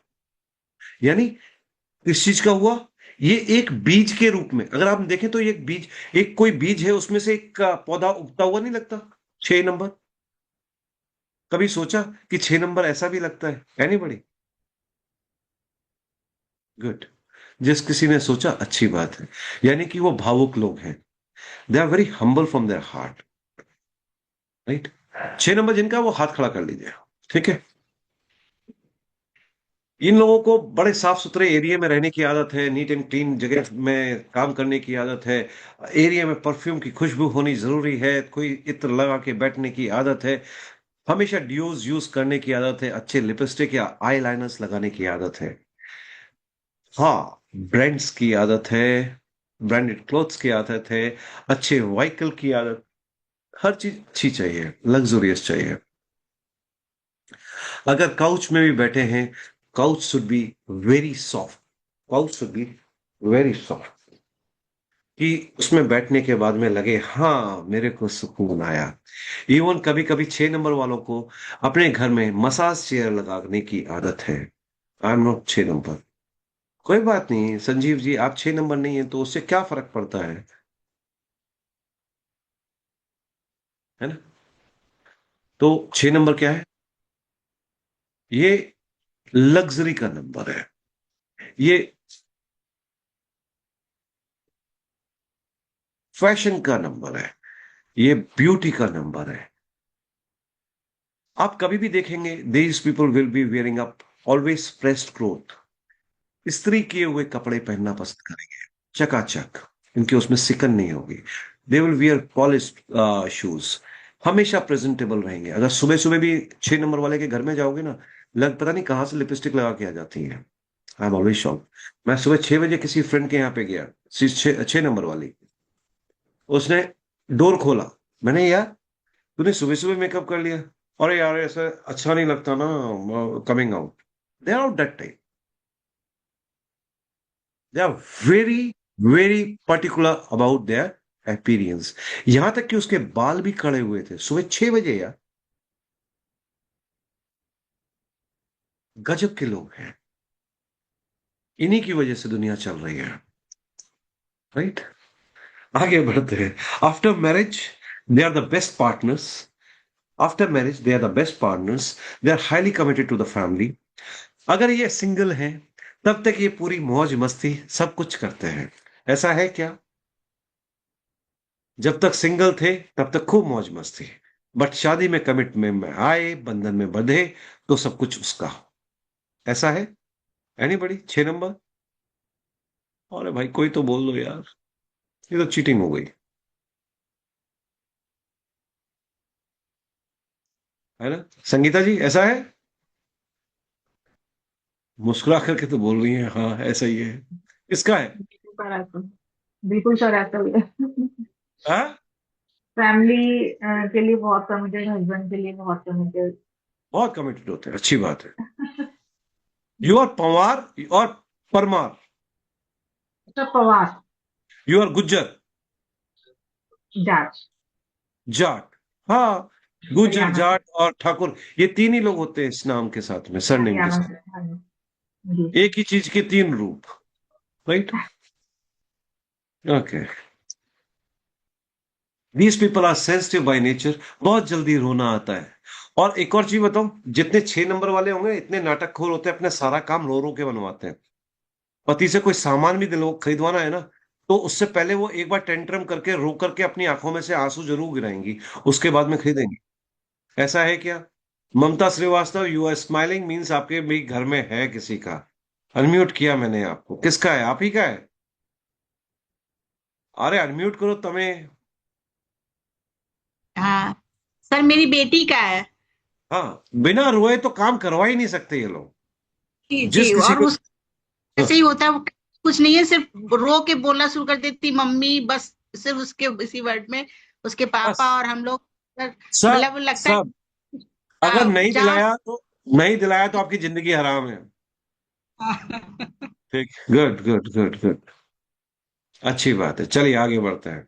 Speaker 1: यानी किस चीज का हुआ? ये एक बीज के रूप में अगर आप देखें तो ये एक बीज, एक कोई बीज है, उसमें से एक पौधा उगता हुआ नहीं लगता? 6 नंबर। कभी सोचा कि 6 नंबर ऐसा भी लगता है? एनीबडी? गुड। जिस किसी ने सोचा, अच्छी बात है। यानी कि वो भावुक लोग हैं। They are very humble from their heart. Right. 6 नंबर जिनका, वो हाथ खड़ा कर लीजिए, ठीक है। इन लोगों को बड़े साफ सुथरे एरिया में रहने की आदत है, नीट एंड क्लीन जगह में काम करने की आदत है, एरिया में परफ्यूम की खुशबू होनी जरूरी है, कोई इत्र लगा के बैठने की आदत है, हमेशा ड्यूज यूज करने की आदत है, अच्छे लिपस्टिक या आई लाइनर्स लगाने की आदत है। हाँ, ब्रांड्स की आदत है, ब्रांडेड क्लोथ्स की आदत है, अच्छे व्हीकल की आदत, हर चीज अच्छी चाहिए, लग्जरियस चाहिए। अगर काउच में भी बैठे हैं, couch should be very soft, couch should be very soft, कि उसमें बैठने के बाद में लगे हाँ मेरे को सुकून आया। इवन कभी कभी 6 नंबर वालों को अपने घर में मसाज चेयर लगाने की आदत है। आई एम नॉट 6 नंबर। कोई बात नहीं संजीव जी, आप 6 नंबर नहीं है तो उससे क्या फर्क पड़ता है ना। तो 6 नंबर क्या है? ये लग्जरी का नंबर है, ये फैशन का नंबर है, ये ब्यूटी का नंबर है। आप कभी भी देखेंगे these people will be wearing up always pressed cloth, इस्त्री किए हुए कपड़े पहनना पसंद करेंगे, चकाचक, इनके उसमें सिकन नहीं होगी। They will wear polished shoes, हमेशा प्रेजेंटेबल रहेंगे। अगर सुबह सुबह भी 6 नंबर वाले के घर में जाओगे ना, लग पता नहीं कहां से लिपस्टिक लगा के आ जाती है। I am always shock. मैं सुबह 6 बजे किसी फ्रेंड के यहाँ पे गया, 6 नंबर वाली, उसने डोर खोला, मैंने यार तूने सुबह सुबह मेकअप कर लिया, अरे यार ऐसा अच्छा नहीं लगता ना coming out. They are out that time, they are very very particular about their appearance. यहां तक कि उसके बाल भी खड़े हुए थे सुबह 6 बजे यार। गजब के लोग हैं, इन्हीं की वजह से दुनिया चल रही है, राइट। आगे बढ़ते हैं। After marriage they are the best partners, after marriage they are the best partners, they are highly committed to the family. अगर ये सिंगल हैं तब तक ये पूरी मौज मस्ती सब कुछ करते हैं, ऐसा है क्या? जब तक सिंगल थे तब तक खूब मौज मस्ती, बट शादी में कमिटमेंट में आए, बंधन में बंधे तो सब कुछ उसका, ऐसा है? Anybody 6 number? अरे भाई कोई तो बोल दो यार, ये तो चीटिंग हो गई, है ना। संगीता जी ऐसा है? मुस्कुरा करके तो बोल रही है हाँ ऐसा ही है। किसका है?
Speaker 10: बिल्कुल सर ऐसा, बिल्कुल सर ऐसा ही है।
Speaker 1: हाँ,
Speaker 10: फैमिली के लिए बहुत कमिटेड, हस्बैंड के लिए बहुत कमिटेड।
Speaker 1: बहुत कमिटेड होते हैं, अच्छी बात है। यू आर पवार और Parmar,
Speaker 10: sir Pawar,
Speaker 1: you are Gujjar,
Speaker 10: Jat,
Speaker 1: Jat, हाँ, गुज्जर
Speaker 10: हरियाणा से,
Speaker 1: जाट और ठाकुर, ये 3 ही लोग होते हैं इस नाम के साथ में, सरनेम के
Speaker 10: हरियाणा
Speaker 1: साथ।
Speaker 10: से, हाँ जी।
Speaker 1: एक ही चीज के 3 रूप, राइट। Okay, these people are sensitive by nature, बहुत जल्दी रोना आता है। और एक और चीज बताऊं, जितने 6 नंबर वाले होंगे इतने नाटकखोर होते हैं, अपने सारा काम रो रो के बनवाते हैं। पति से कोई सामान भी दिलो खरीदवाना है ना, तो उससे पहले वो एक बार टेंट्रम करके रो करके अपनी आंखों में से आंसू जरूर गिराएंगी, उसके बाद में खरीदेंगी। ऐसा है क्या? Mamta Srivastava, you are smiling means आपके भी घर में है किसी का। अनम्यूट किया मैंने आपको, किसका है? आप ही का है? अरे अनम्यूट करो तमें।
Speaker 14: हाँ सर, मेरी बेटी का है।
Speaker 1: हाँ, बिना रोए तो काम करवा ही नहीं सकते ये लोग।
Speaker 14: जी
Speaker 1: जिस
Speaker 14: जी,
Speaker 1: किसी
Speaker 14: और
Speaker 1: को
Speaker 14: उस ऐसे ही होता है, वो कुछ नहीं है, सिर्फ रो के बोलना शुरू कर देती मम्मी, बस सिर्फ उसके इसी वर्ड में उसके
Speaker 1: बस,
Speaker 14: पापा और हम लोग
Speaker 1: सब
Speaker 14: मतलब वो लगता
Speaker 1: सब,
Speaker 14: है
Speaker 1: अगर नहीं
Speaker 14: जहाँ
Speaker 1: दिलाया तो, नहीं दिलाया तो आपकी जिंदगी हराम है। ठीक, गुड गुड गुड गुड, अच्छी बात है। चलिए आगे बढ़ते हैं।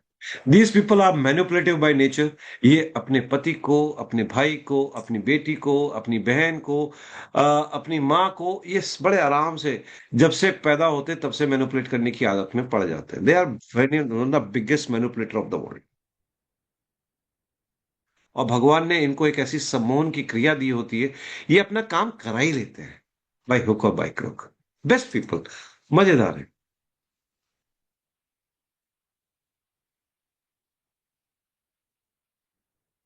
Speaker 1: These people are manipulative by nature, ये अपने पति को, अपने भाई को, अपनी बेटी को, अपनी बहन को, अपनी माँ को, ये बड़े आराम से जब से पैदा होते तब से मैनिपुलेट करने की आदत में पड़ जाते हैं। They are very one the biggest manipulator of the world. और भगवान ने इनको एक ऐसी सम्मोहन की क्रिया दी होती है, ये अपना काम करा ही लेते हैं बाय हुक और बाय क्रुक। बेस्ट पीपल, मजेदार है।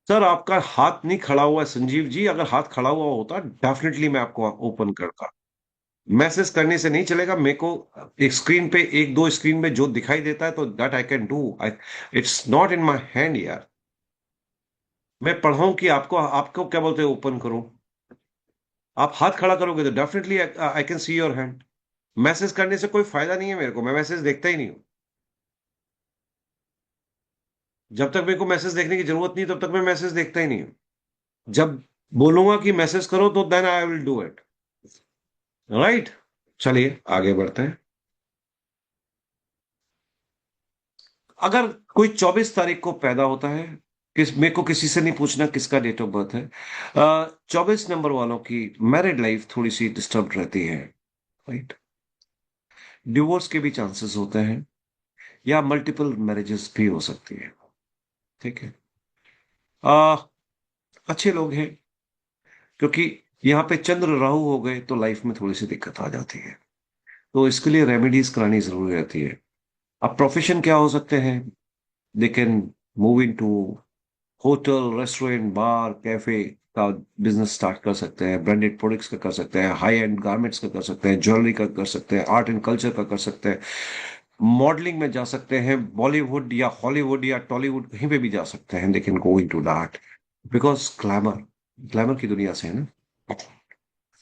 Speaker 1: सर आपका हाथ नहीं खड़ा हुआ है संजीव जी, अगर हाथ खड़ा हुआ होता डेफिनेटली मैं आपको ओपन करता। मैसेज करने से नहीं चलेगा, मेरे को एक स्क्रीन पे, एक दो स्क्रीन पे जो दिखाई देता है तो that I can do. I, it's not in my hand यार। मैं पढ़ाऊं कि आपको आपको क्या बोलते हैं ओपन करूं? आप हाथ खड़ा करोगे तो definitely I can see your hand. Message करने से कोई फायदा नहीं है मेरे को, मैं मैसेज देखता ही नहीं हूं। जब तक मेरे को मैसेज देखने की जरूरत नहीं तब तक मैं मैसेज देखता ही नहीं हूं। जब बोलूंगा कि मैसेज करो तो then I will do it. Right, चलिए आगे बढ़ते हैं। अगर कोई 24 तारीख को पैदा होता है, मेरे को किसी से नहीं पूछना किसका डेट ऑफ बर्थ है, 24 नंबर वालों की मैरिड लाइफ थोड़ी सी डिस्टर्ब रहती है। राइट, डिवोर्स के भी चांसेस होते हैं या मल्टीपल मैरिजेस भी हो सकती है। ठीक है, आ, अच्छे लोग हैं, क्योंकि यहाँ पे चंद्र राहु हो गए तो लाइफ में थोड़ी सी दिक्कत आ जाती है, तो इसके लिए रेमेडीज करानी जरूरी रहती है। अब प्रोफेशन क्या हो सकते हैं? They can move in to hotel, restaurant, bar, cafe का बिजनेस स्टार्ट कर सकते हैं, ब्रांडेड प्रोडक्ट्स का कर सकते हैं, हाई एंड गारमेंट्स का कर सकते हैं, ज्वेलरी का कर सकते हैं, आर्ट एंड कल्चर का कर सकते हैं, मॉडलिंग में जा सकते हैं, बॉलीवुड या हॉलीवुड या टॉलीवुड कहीं पे भी जा सकते हैं। They can go in to that because glamour, glamour की दुनिया से है ना।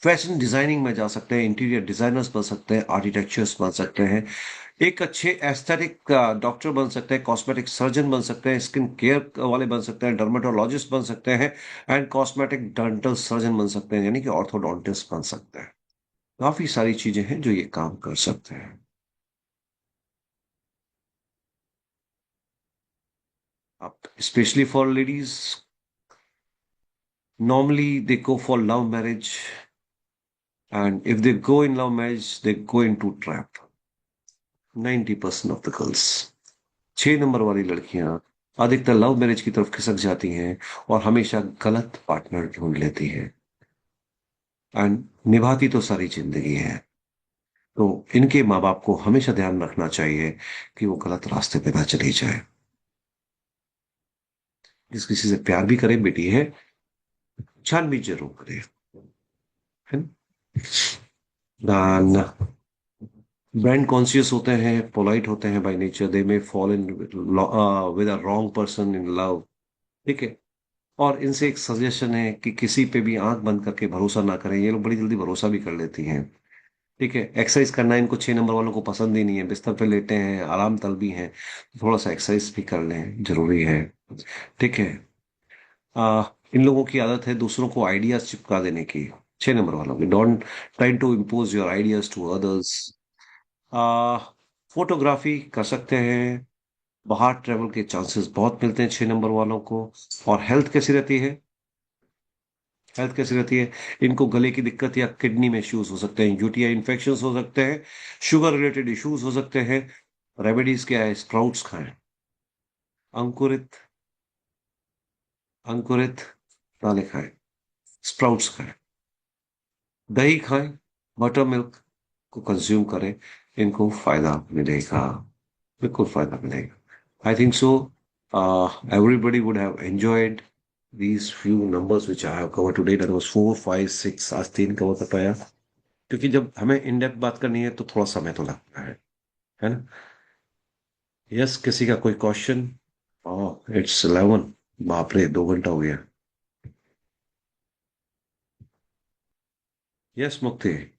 Speaker 1: फैशन डिजाइनिंग में जा सकते हैं, इंटीरियर डिजाइनर्स बन सकते हैं, आर्किटेक्चर्स बन सकते हैं, एक अच्छे एस्थेटिक डॉक्टर बन सकते हैं, कॉस्मेटिक सर्जन बन सकते हैं, स्किन केयर वाले बन सकते हैं, डर्मेटोलॉजिस्ट बन सकते हैं, एंड कॉस्मेटिक डेंटल सर्जन बन सकते हैं, यानी कि ऑर्थोडोंटिस्ट बन सकते हैं। काफी सारी चीजें हैं जो ये काम कर सकते हैं। अब specially for ladies, normally they go for love marriage, and if they go in love marriage they go into trap। 90% of the girls, 6 number वाली लड़कियां अधिकतर लव मैरिज की तरफ खिसक जाती हैं और हमेशा गलत पार्टनर ढूंढ लेती हैं, एंड निभाती तो सारी जिंदगी है। तो इनके माँ बाप को हमेशा ध्यान रखना चाहिए कि वो गलत रास्ते पे ना चली जाए। जिस किसी से प्यार भी करे बेटी है, छानबीन जरूर करे, है ना। ब्रांड कॉन्शियस होते हैं, पोलाइट होते हैं बाय नेचर, दे में fall in with a wrong person in love. ठीक है, और इनसे एक सजेशन है कि किसी पे भी आंख बंद करके भरोसा ना करें, ये लोग बड़ी जल्दी भरोसा भी कर लेती हैं। ठीक है, एक्सरसाइज करना इनको 6 नंबर वालों को पसंद ही नहीं है, बिस्तर पे लेटे हैं, आराम तलबी हैं, थोड़ा सा एक्सरसाइज भी कर लें, जरूरी है। ठीक है, इन लोगों की आदत है दूसरों को आइडियाज चिपका देने की, 6 नंबर वालों की। Don't try to impose your ideas to others. Photography कर सकते हैं, बाहर ट्रेवल के चांसेस बहुत मिलते हैं 6 नंबर वालों को। और हेल्थ कैसी रहती है? हेल्थ कैसी रहती है? इनको गले की दिक्कत या किडनी में इश्यूज हो सकते हैं, यूटीआई इन्फेक्शन हो सकते हैं, शुगर रिलेटेड इश्यूज हो सकते हैं। रेमेडीज क्या है? स्प्राउट्स खाएं, अंकुरित अंकुरित दालें खाएं, स्प्राउट्स खाएं, दही खाएं, बटर मिल्क को कंज्यूम करें, इनको फायदा मिलेगा, बिल्कुल फायदा मिलेगा। I think so everybody would have enjoyed these few numbers which I have covered today। That was 4, 5, 6, आज 3 कवर कर पाया, क्योंकि जब हमें इन डेप्थ बात करनी है तो थोड़ा समय तो लगता है ना। यस, किसी का कोई क्वेश्चन? इट्स 11, बाप रे 2 घंटा हो गया। यस मुक्ति।